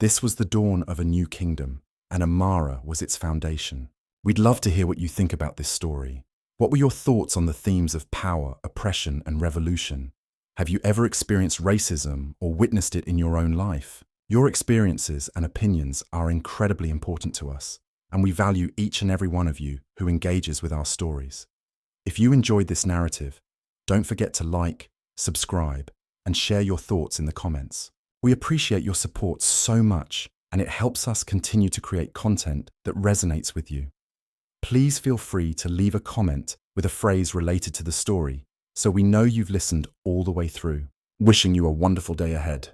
This was the dawn of a new kingdom, and Amara was its foundation. We'd love to hear what you think about this story. What were your thoughts on the themes of power, oppression, and revolution? Have you ever experienced racism or witnessed it in your own life? Your experiences and opinions are incredibly important to us, and we value each and every one of you who engages with our stories. If you enjoyed this narrative, don't forget to like, subscribe, and share your thoughts in the comments. We appreciate your support so much, and it helps us continue to create content that resonates with you. Please feel free to leave a comment with a phrase related to the story, so we know you've listened all the way through. Wishing you a wonderful day ahead.